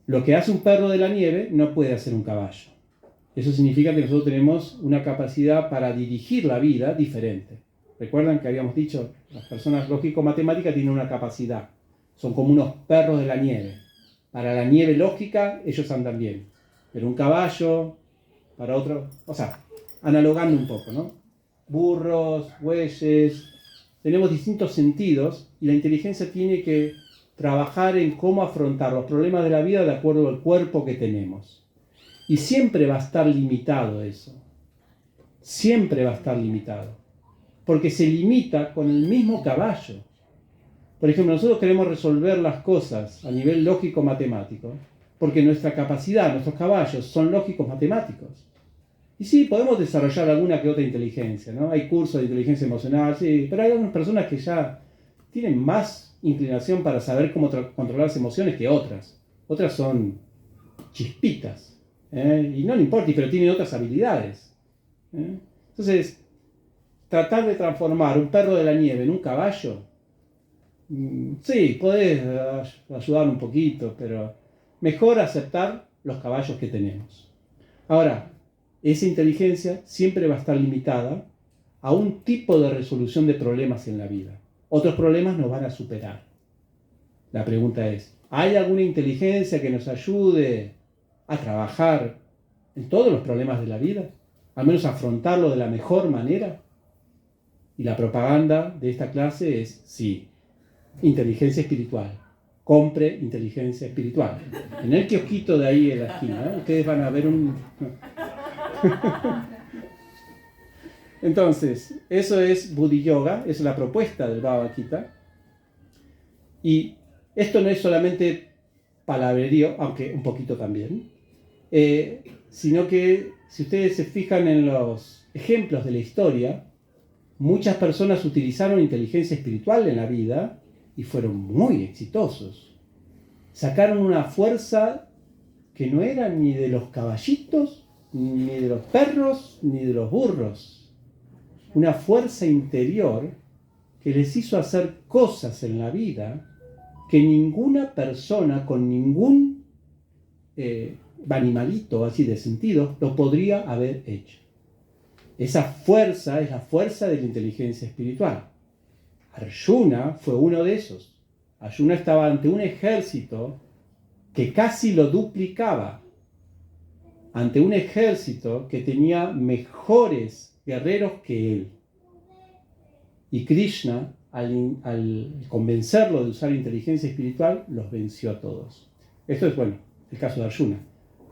Lo que hace un perro de la nieve no puede hacer un caballo. Eso significa que nosotros tenemos una capacidad para dirigir la vida diferente. Recuerdan que habíamos dicho, las personas lógico-matemáticas tienen una capacidad. Son como unos perros de la nieve. Para la nieve lógica, ellos andan bien. Pero un caballo, para otro... O sea, analogando un poco, ¿no? Burros, bueyes... Tenemos distintos sentidos y la inteligencia tiene que trabajar en cómo afrontar los problemas de la vida de acuerdo al cuerpo que tenemos. Y siempre va a estar limitado eso. Siempre va a estar limitado. Porque se limita con el mismo caballo. Por ejemplo, nosotros queremos resolver las cosas a nivel lógico-matemático, porque nuestra capacidad, nuestros caballos son lógicos matemáticos. Y sí, podemos desarrollar alguna que otra inteligencia, ¿no? Hay cursos de inteligencia emocional, sí, pero hay algunas personas que ya tienen más inclinación para saber cómo controlar las emociones que otras. Otras son chispitas. Y no le importa, pero tienen otras habilidades. Entonces, tratar de transformar un perro de la nieve en un caballo, sí, podés ayudar un poquito, pero mejor aceptar los caballos que tenemos. Ahora, esa inteligencia siempre va a estar limitada a un tipo de resolución de problemas en la vida. Otros problemas nos van a superar. La pregunta es, ¿hay alguna inteligencia que nos ayude a trabajar en todos los problemas de la vida? Al menos afrontarlo de la mejor manera. Y la propaganda de esta clase es, sí, inteligencia espiritual. Compre inteligencia espiritual. En el kiosquito de ahí en la esquina, ustedes van a ver un... Entonces, eso es Buddhi Yoga, es la propuesta del Bhagavad Gita. Y esto no es solamente palabrerío, aunque un poquito también, sino que si ustedes se fijan en los ejemplos de la historia, muchas personas utilizaron inteligencia espiritual en la vida y fueron muy exitosos. Sacaron una fuerza que no era ni de los caballitos, ni de los perros, ni de los burros. Una fuerza interior que les hizo hacer cosas en la vida que ninguna persona con ningún animalito así de sentido lo podría haber hecho. Esa fuerza es la fuerza de la inteligencia espiritual. Arjuna fue uno de esos. Arjuna estaba ante un ejército que casi lo duplicaba, ante un ejército que tenía mejores guerreros que él. Y Krishna, al convencerlo de usar inteligencia espiritual, los venció a todos. Esto es, bueno, el caso de Arjuna.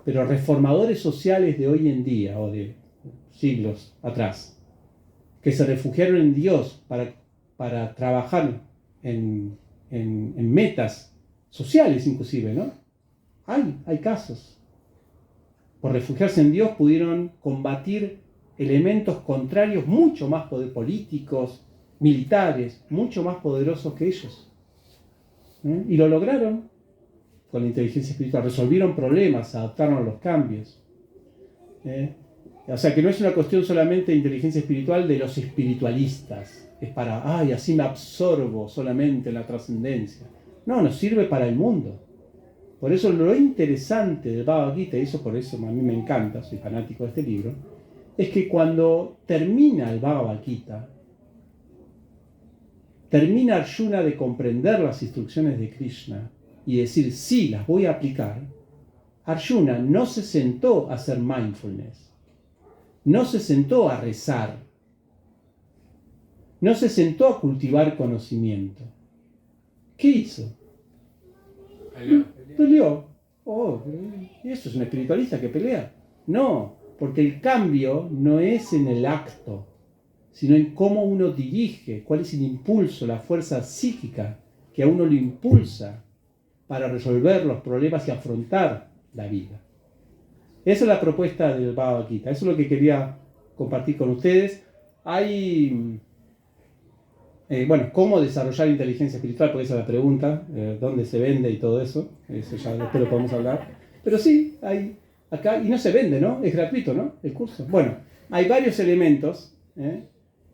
Pero reformadores sociales de hoy en día, o de siglos atrás, que se refugiaron en Dios para trabajar en metas sociales inclusive, ¿no? Hay casos. Por refugiarse en Dios pudieron combatir elementos contrarios mucho más políticos, militares, mucho más poderosos que ellos. Y lo lograron con la inteligencia espiritual. Resolvieron problemas, se adaptaron a los cambios. O sea que no es una cuestión solamente de inteligencia espiritual de los espiritualistas. Es para, así me absorbo solamente en la trascendencia. No, nos sirve para el mundo. Por eso lo interesante del Bhagavad Gita, y por eso a mí me encanta, soy fanático de este libro, es que cuando termina el Bhagavad Gita, termina Arjuna de comprender las instrucciones de Krishna y decir, sí, las voy a aplicar, Arjuna no se sentó a hacer mindfulness, no se sentó a rezar, no se sentó a cultivar conocimiento. ¿Qué hizo? Peleó. ¿Y eso es un espiritualista que pelea? No, porque el cambio no es en el acto, sino en cómo uno dirige, cuál es el impulso, la fuerza psíquica que a uno lo impulsa para resolver los problemas y afrontar la vida. Esa es la propuesta del Bhagavad Gita, eso es lo que quería compartir con ustedes. Hay, ¿cómo desarrollar inteligencia espiritual? Porque esa es la pregunta, ¿dónde se vende y todo eso? Eso ya después lo podemos hablar. Pero sí, hay acá, y no se vende, ¿no? Es gratuito, ¿no? El curso. Bueno, hay varios elementos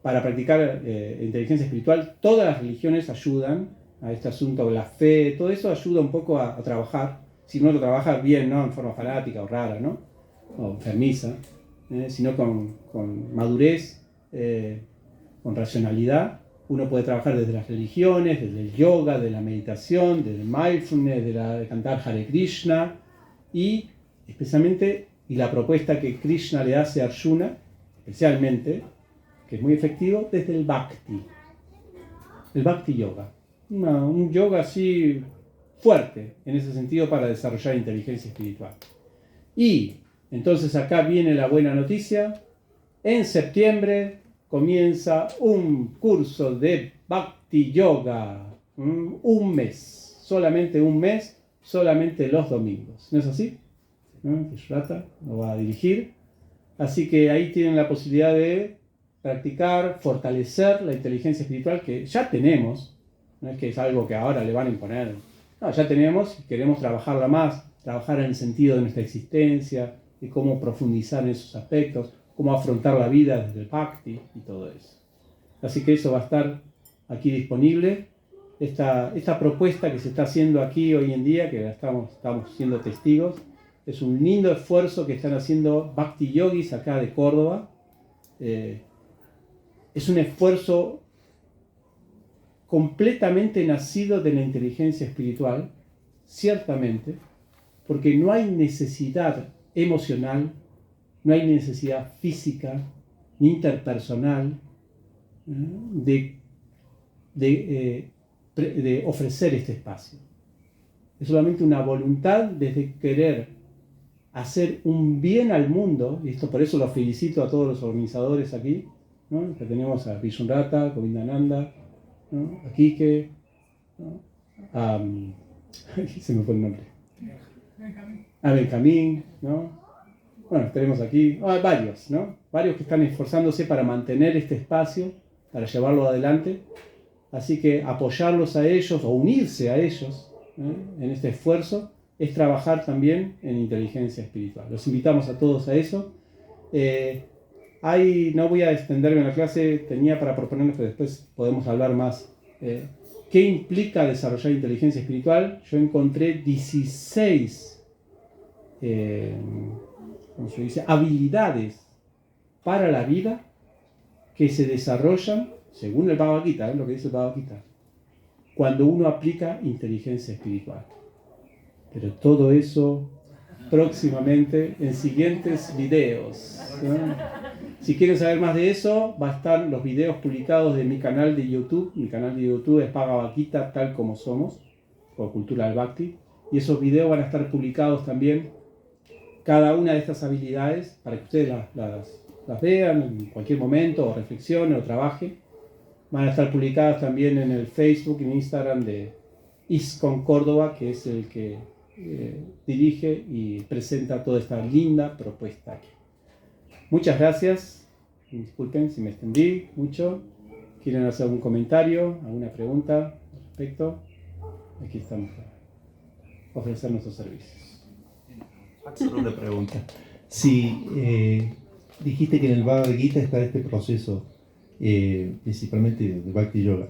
para practicar inteligencia espiritual. Todas las religiones ayudan a este asunto, la fe, todo eso ayuda un poco a trabajar. Si no lo trabaja bien, ¿no? En forma fanática o rara, ¿no? O enfermiza, sino con madurez, con racionalidad. Uno puede trabajar desde las religiones, desde el yoga, de la meditación, desde el mindfulness, de cantar Hare Krishna, y especialmente, y la propuesta que Krishna le hace a Arjuna, especialmente, que es muy efectivo, desde el Bhakti. El Bhakti Yoga. Un yoga así fuerte, en ese sentido, para desarrollar inteligencia espiritual. Y entonces acá viene la buena noticia. En septiembre comienza un curso de Bhakti Yoga. Un mes. Solamente un mes, solamente los domingos. ¿No es así? Vishwata lo va a dirigir. Así que ahí tienen la posibilidad de practicar, fortalecer la inteligencia espiritual que ya tenemos. No es que es algo que ahora le van a imponer. No, ya tenemos y queremos trabajarla más, trabajar en el sentido de nuestra existencia, y cómo profundizar en esos aspectos, cómo afrontar la vida desde el Bhakti y todo eso. Así que eso va a estar aquí disponible. Esta propuesta que se está haciendo aquí hoy en día, que estamos siendo testigos, es un lindo esfuerzo que están haciendo Bhakti Yogis acá de Córdoba. Es un esfuerzo completamente nacido de la inteligencia espiritual, ciertamente, porque no hay necesidad emocional, no hay necesidad física ni interpersonal de ofrecer este espacio. Es solamente una voluntad desde querer hacer un bien al mundo, y esto por eso los felicito a todos los organizadores aquí, ¿no? Que tenemos a Vishunrata, Govindananda, ¿no? A Kike, ¿no? Se me fue el nombre. A Benjamín, ¿no? Bueno, tenemos aquí varios, ¿no? Varios que están esforzándose para mantener este espacio, para llevarlo adelante. Así que apoyarlos a ellos o unirse a ellos en este esfuerzo es trabajar también en inteligencia espiritual. Los invitamos a todos a eso. No voy a extenderme en la clase, tenía para proponerles, pero después podemos hablar más. ¿Qué implica desarrollar inteligencia espiritual? Yo encontré 16 habilidades para la vida que se desarrollan, según el Bhagavad Gita, lo que dice el Bhagavad Gita, cuando uno aplica inteligencia espiritual. Pero todo eso próximamente en siguientes videos, ¿no? Si quieren saber más de eso, va a estar los videos publicados de mi canal de YouTube. Mi canal de YouTube es Bhagavad Gita tal como somos, o Cultura del Bhakti. Y esos videos van a estar publicados también, cada una de estas habilidades, para que ustedes las vean en cualquier momento, o reflexionen, o trabajen. Van a estar publicadas también en el Facebook y en Instagram de ISKCON Córdoba, que es el que dirige y presenta toda esta linda propuesta aquí. Muchas gracias. Disculpen si me extendí mucho. ¿Quieren hacer algún comentario, alguna pregunta al respecto? Aquí estamos para ofrecer nuestros servicios. Solo una pregunta. Si dijiste que en el Bhagavad Gita está este proceso, principalmente de Bhakti Yoga,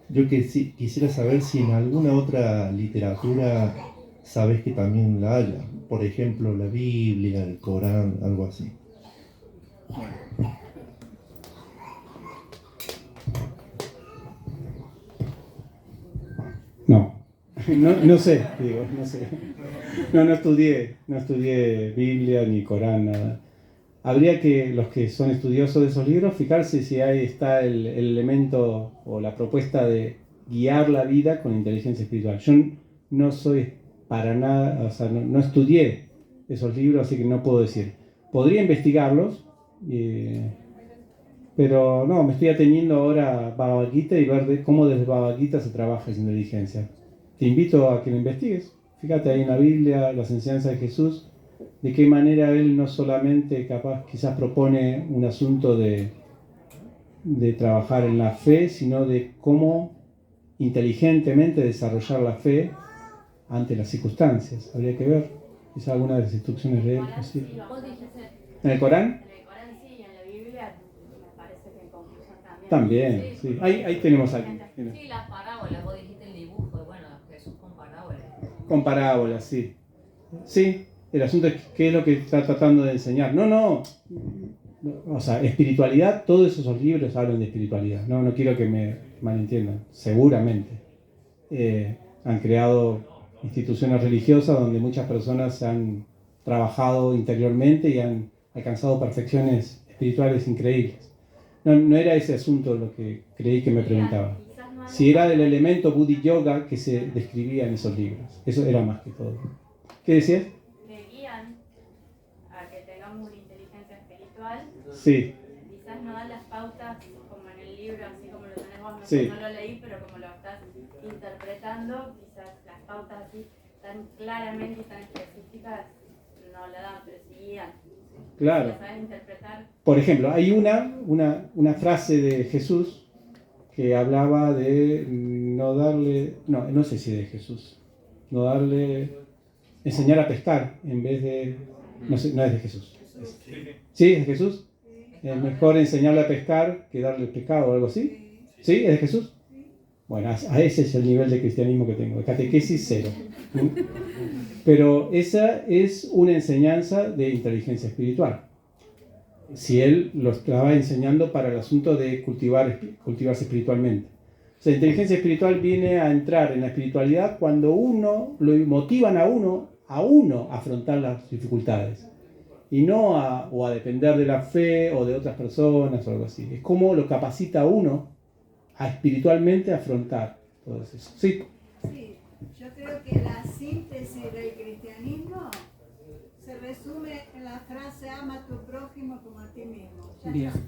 yo quisiera saber si en alguna otra literatura sabes que también la haya. Por ejemplo, la Biblia, el Corán, algo así. No sé, digo, no sé. No estudié Biblia ni Corán, nada. Habría que, los que son estudiosos de esos libros, fijarse si ahí está el elemento o la propuesta de guiar la vida con inteligencia espiritual. Yo no soy para nada, o sea, no estudié esos libros, así que no puedo decir. Podría investigarlos, pero no, me estoy ateniendo ahora a Bhagavad Gita y ver cómo desde Bhagavad Gita se trabaja esa inteligencia. Te invito a que lo investigues. Fíjate ahí en la Biblia, las enseñanzas de Jesús, de qué manera él no solamente quizás propone un asunto de trabajar en la fe, sino de cómo inteligentemente desarrollar la fe ante las circunstancias. Habría que ver quizás alguna de las instrucciones de él. ¿Sí? ¿En el Corán? En el Corán sí, y en la Biblia me parece que en conclusión también. También, sí. Ahí tenemos algo. Sí, las parábolas, vos dijiste el dibujo, y bueno, Jesús con parábolas. Con parábolas, sí. Sí, el asunto es qué es lo que está tratando de enseñar. No, o sea, espiritualidad, todos esos libros hablan de espiritualidad. No quiero que me malentiendan, seguramente. Han creado instituciones religiosas donde muchas personas se han trabajado interiormente y han alcanzado perfecciones espirituales increíbles. No era ese asunto lo que creí que me preguntaba. Si era del elemento Buddhi Yoga que se describía en esos libros. Eso era más que todo. ¿Qué decías? Que guían a que tengamos una inteligencia espiritual. Sí. Quizás no dan las pautas como en el libro, así como lo tenés vos. Sí. No lo leí, pero como lo estás interpretando, quizás las pautas así tan claramente y tan específicas no la dan, pero sí guían. Claro. Si sabes interpretar. Por ejemplo, hay una frase de Jesús que hablaba de no sé si de Jesús, enseñar a pescar en vez de, no es de Jesús. ¿Sí? ¿Es de Jesús? Es mejor enseñarle a pescar que darle el pescado o algo así. ¿Sí? ¿Es de Jesús? Bueno, a ese es el nivel de cristianismo que tengo, de catequesis cero. Pero esa es una enseñanza de inteligencia espiritual. Si él lo estaba enseñando para el asunto de cultivarse espiritualmente. O sea, la inteligencia espiritual viene a entrar en la espiritualidad cuando lo motivan a uno a afrontar las dificultades. Y no a depender de la fe o de otras personas o algo así. Es como lo capacita a uno a espiritualmente afrontar todo eso. Sí. Sí, yo creo que la síntesis del cristianismo se resume en la frase ama a tu prójimo como a ti mismo. Ya Bien, está.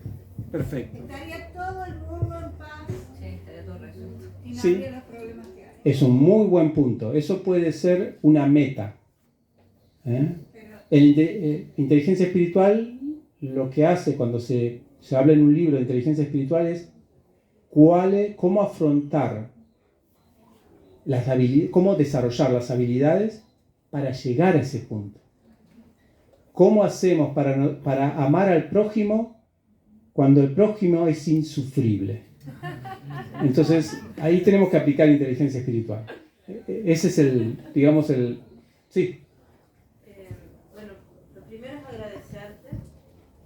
perfecto. Estaría todo el mundo en paz Sí, estaría todo resuelto. y no Sí. habría los problemas que hay. Es un muy buen punto. Eso puede ser una meta. Pero Inteligencia espiritual, lo que hace cuando se habla en un libro de inteligencia espiritual es cómo afrontar cómo desarrollar las habilidades para llegar a ese punto. ¿Cómo hacemos para amar al prójimo cuando el prójimo es insufrible? Entonces, ahí tenemos que aplicar inteligencia espiritual. Ese es sí. Bueno, lo primero es agradecerte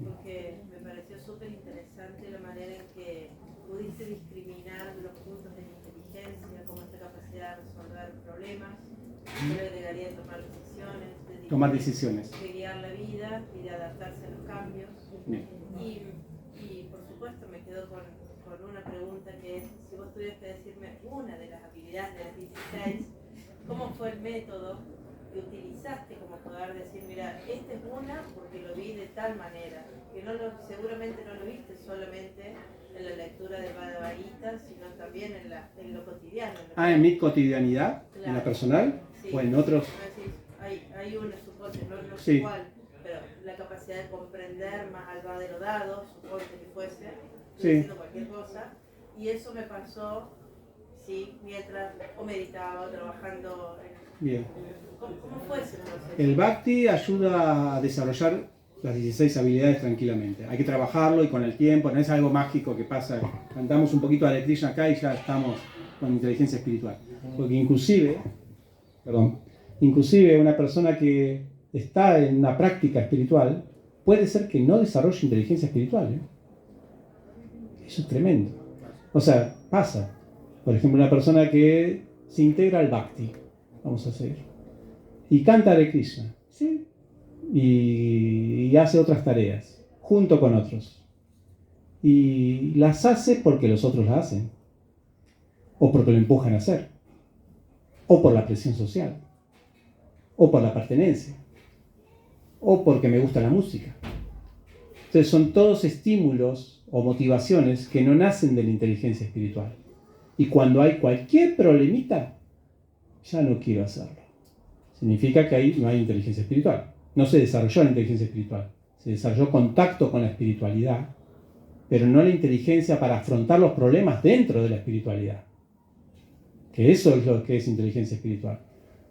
porque me pareció súper interesante la manera en que pudiste discriminar los puntos de la inteligencia, como esta capacidad de resolver problemas. Yo le agregaría tomar decisiones, de guiar la vida y de adaptarse a los cambios. Y por supuesto me quedo con una pregunta que es, si vos tuvieras que decirme una de las habilidades de las 16, ¿cómo fue el método que utilizaste como poder decir, mira, esta es una porque lo vi de tal manera, que seguramente no lo viste solamente en la lectura del Bhagavad Gita, sino también en lo cotidiano. En mi cotidianidad, claro, en la personal, sí, o en otros. Hay una, suponte, no es sí, igual, pero la capacidad de comprender más allá de lo dado, suponte que fuese, sí, diciendo cualquier cosa, y eso me pasó, sí, mientras o meditaba o trabajando. Bien. ¿Cómo fue ese proceso? El Bhakti ayuda a desarrollar las 16 habilidades tranquilamente. Hay que trabajarlo y con el tiempo, no es algo mágico que pasa. Cantamos un poquito Hare Krishna acá y ya estamos con inteligencia espiritual. Porque inclusive una persona que está en una práctica espiritual puede ser que no desarrolle inteligencia espiritual. Eso es tremendo. O sea, pasa. Por ejemplo, una persona que se integra al Bhakti, vamos a seguir, y canta Hare Krishna, ¿sí? Y hace otras tareas, junto con otros. Y las hace porque los otros las hacen, o porque lo empujan a hacer, o por la presión social, o por la pertenencia, o porque me gusta la música. Entonces son todos estímulos o motivaciones que no nacen de la inteligencia espiritual. Y cuando hay cualquier problemita, ya no quiero hacerlo. Significa que ahí no hay inteligencia espiritual. No se desarrolló la inteligencia espiritual. Se desarrolló contacto con la espiritualidad, pero no la inteligencia para afrontar los problemas dentro de la espiritualidad. Que eso es lo que es inteligencia espiritual.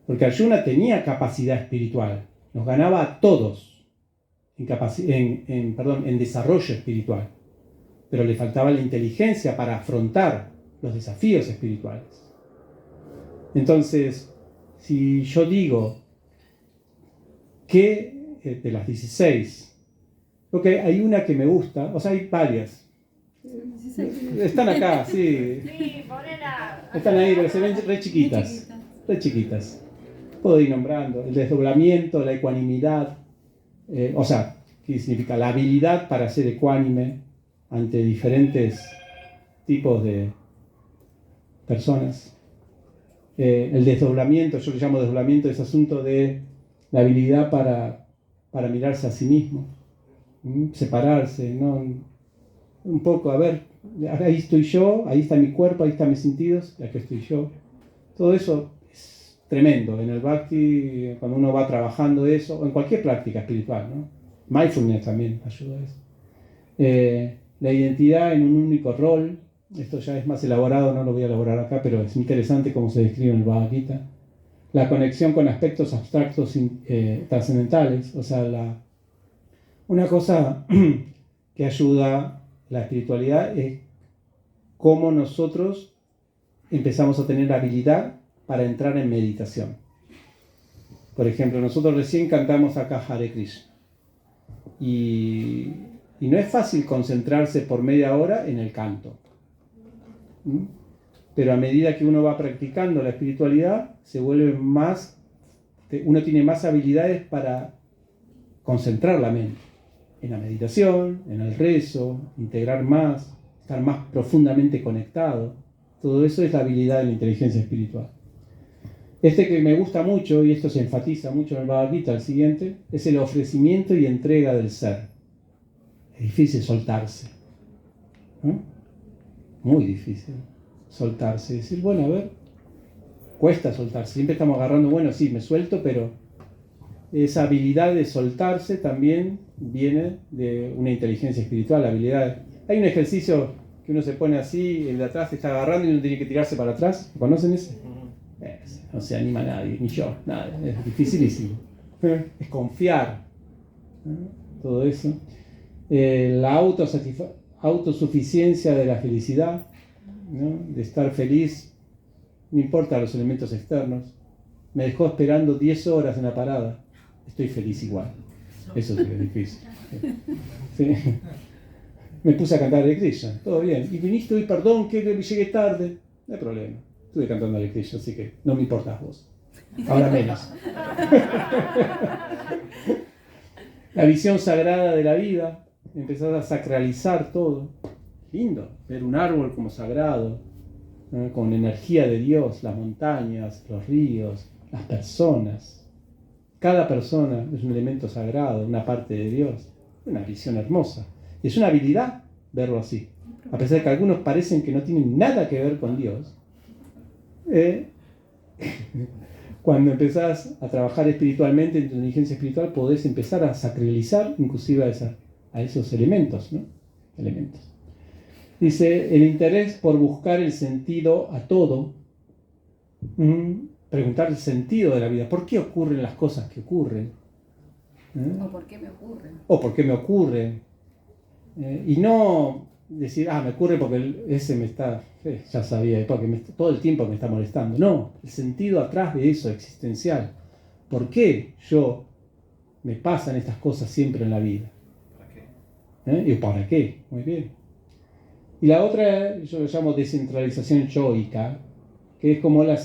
Porque Arjuna tenía capacidad espiritual. Nos ganaba a todos en desarrollo espiritual. Pero le faltaba la inteligencia para afrontar los desafíos espirituales. Entonces, si yo digo que de las 16, ok, hay una que me gusta, o sea, hay varias. Están acá, sí. Sí, ponela. Están ahí, pero se ven re chiquitas. Re chiquitas. Puedo ir nombrando. El desdoblamiento, la ecuanimidad. O sea, ¿qué significa? La habilidad para ser ecuánime ante diferentes tipos de personas. El desdoblamiento, yo le llamo desdoblamiento, ese asunto de la habilidad para mirarse a sí mismo, separarse, ¿no? Un poco, a ver, ahí estoy yo, ahí está mi cuerpo, ahí están mis sentidos, y aquí estoy yo. Todo eso es tremendo. En el Bhakti, cuando uno va trabajando eso, o en cualquier práctica espiritual, ¿no? Mindfulness también ayuda a eso. La identidad en un único rol. Esto ya es más elaborado, no lo voy a elaborar acá, pero es interesante cómo se describe en el Bhagavad Gita. La conexión con aspectos abstractos trascendentales, o sea, una cosa que ayuda la espiritualidad es cómo nosotros empezamos a tener habilidad para entrar en meditación. Por ejemplo, nosotros recién cantamos acá Hare Krishna. Y no es fácil concentrarse por media hora en el canto. Pero a medida que uno va practicando la espiritualidad, se vuelve uno tiene más habilidades para concentrar la mente en la meditación, en el rezo, integrar más, estar más profundamente conectado. Todo eso es la habilidad de la inteligencia espiritual. Este que me gusta mucho, y esto se enfatiza mucho en el Bhagavad Gita, el siguiente, es el ofrecimiento y entrega del ser. Es difícil soltarse, ¿no? Muy difícil soltarse, decir, bueno, a ver, cuesta soltarse, siempre estamos agarrando, bueno, sí, me suelto, pero esa habilidad de soltarse también viene de una inteligencia espiritual, la habilidad. Hay un ejercicio que uno se pone así, el de atrás se está agarrando y uno tiene que tirarse para atrás, ¿conocen ese? No se anima nadie, ni yo, nada, es dificilísimo. Es confiar, ¿no? Todo eso. La autosuficiencia de la felicidad, ¿no? De estar feliz, no importa los elementos externos. Me dejó esperando 10 horas en la parada, estoy feliz igual. Eso sí que es difícil. Sí. Me puse a cantar Hare Krishna, todo bien. Y viniste hoy, perdón, que llegué tarde. No hay problema, estuve cantando Hare Krishna, así que no me importas vos. Ahora menos. La visión sagrada de la vida, empezar a sacralizar todo. Lindo, ver un árbol como sagrado, ¿no? Con energía de Dios, las montañas, los ríos, las personas. Cada persona es un elemento sagrado, una parte de Dios. Una visión hermosa. Y es una habilidad verlo así. A pesar de que algunos parecen que no tienen nada que ver con Dios, cuando empezás a trabajar espiritualmente en tu inteligencia espiritual, podés empezar a sacralizar inclusive a esos elementos, ¿no? Elementos. Dice, el interés por buscar el sentido a todo, preguntar el sentido de la vida. ¿Por qué ocurren las cosas que ocurren? ¿O por qué me ocurren? O por qué me ocurren. Y no decir, me ocurre porque ese me está, ya sabía, porque todo el tiempo me está molestando. No, el sentido atrás de eso, existencial. ¿Por qué me pasan estas cosas siempre en la vida? ¿Para qué? ¿Y para qué? Muy bien. Y la otra, yo lo llamo descentralización yoica, que es como la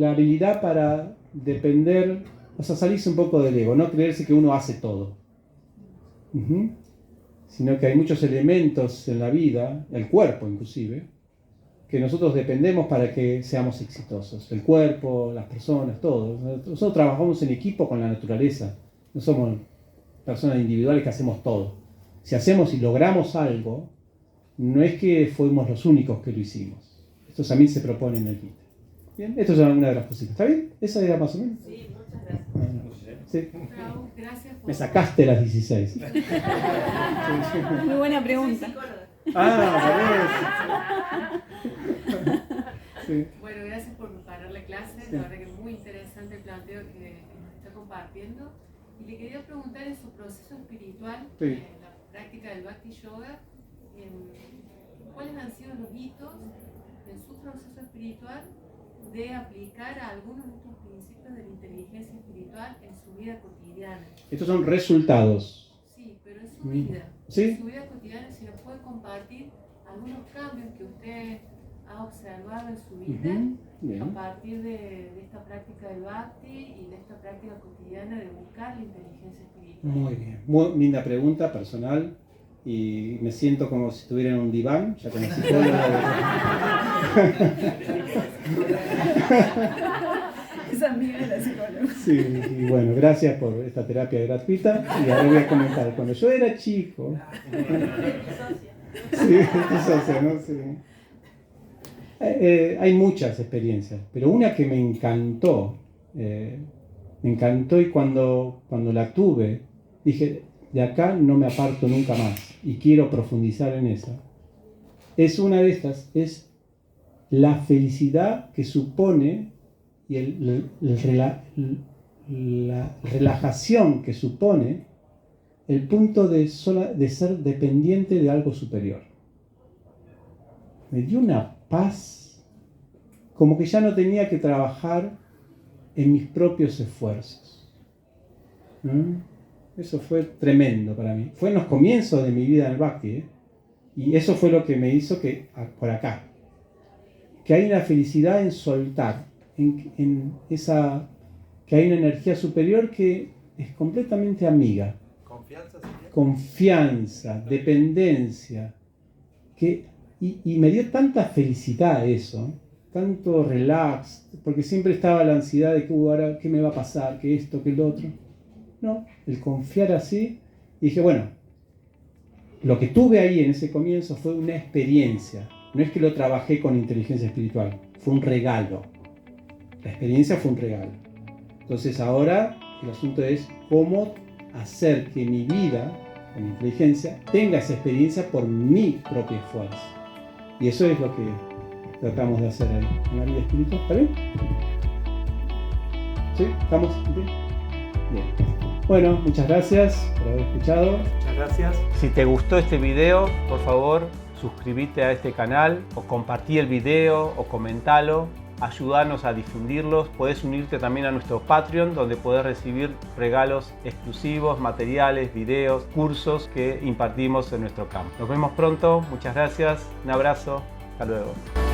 habilidad para depender, o sea, salirse un poco del ego, no creerse que uno hace todo. Sino que hay muchos elementos en la vida, el cuerpo inclusive, que nosotros dependemos para que seamos exitosos. El cuerpo, las personas, todo. Nosotros trabajamos en equipo con la naturaleza. No somos personas individuales que hacemos todo. Si hacemos y logramos algo, no es que fuimos los únicos que lo hicimos. Esto también se propone en el Gita. Bien, esto es una de las cositas. ¿Está bien? ¿Esa era más o menos? Sí, muchas gracias. Sí. Raúl, gracias por... Me sacaste las 16. Muy buena pregunta. Soy psicóloga. Sí. Bueno, gracias por preparar la clase. Sí. La verdad que es muy interesante el planteo que nos está compartiendo. Y le quería preguntar en su proceso espiritual, Sí. en la práctica del Bhakti Yoga, ¿cuáles han sido los hitos en su proceso espiritual de aplicar algunos de estos principios de la inteligencia espiritual en su vida cotidiana? Estos son resultados. Sí, pero en su vida. ¿Sí? En su vida cotidiana, si nos puede compartir algunos cambios que usted ha observado en su vida Bien. a partir de esta práctica del Bhakti y de esta práctica cotidiana de buscar la inteligencia espiritual. Muy bien. Muy linda pregunta, personal. Y me siento como si estuviera en un diván, ya como psicóloga. Es amiga de la psicóloga. Sí, y bueno, gracias por esta terapia gratuita. Y ahora voy a comentar. Cuando yo era chico... Sí, tu socia, ¿no? Sí. Hay muchas experiencias, pero una que me encantó y cuando la tuve, dije, de acá no me aparto nunca más y quiero profundizar en esa. Es una de estas, es la felicidad que supone y la relajación que supone el punto de ser dependiente de algo superior. Me dio una paz, como que ya no tenía que trabajar en mis propios esfuerzos. Eso fue tremendo para mí. Fue en los comienzos de mi vida en el Bhakti, y eso fue lo que me hizo que hay una felicidad en soltar, que hay una energía superior que es completamente amiga. Confianza, dependencia, y me dio tanta felicidad eso, tanto relax, porque siempre estaba la ansiedad de que ahora qué me va a pasar, que esto, que lo otro. No, el confiar así, y dije, bueno, lo que tuve ahí en ese comienzo fue una experiencia, no es que lo trabajé con inteligencia espiritual, fue un regalo. La experiencia fue un regalo. Entonces ahora el asunto es cómo hacer que mi vida con inteligencia tenga esa experiencia por mi propio esfuerzo. Y eso es lo que tratamos de hacer en la vida espiritual. ¿Está bien? ¿Sí? ¿Estamos bien? Bien. Bueno, muchas gracias por haber escuchado. Muchas gracias. Si te gustó este video, por favor, suscríbete a este canal o compartí el video o comentalo. Ayúdanos a difundirlos. Puedes unirte también a nuestro Patreon, donde podés recibir regalos exclusivos, materiales, videos, cursos que impartimos en nuestro campo. Nos vemos pronto. Muchas gracias. Un abrazo. Hasta luego.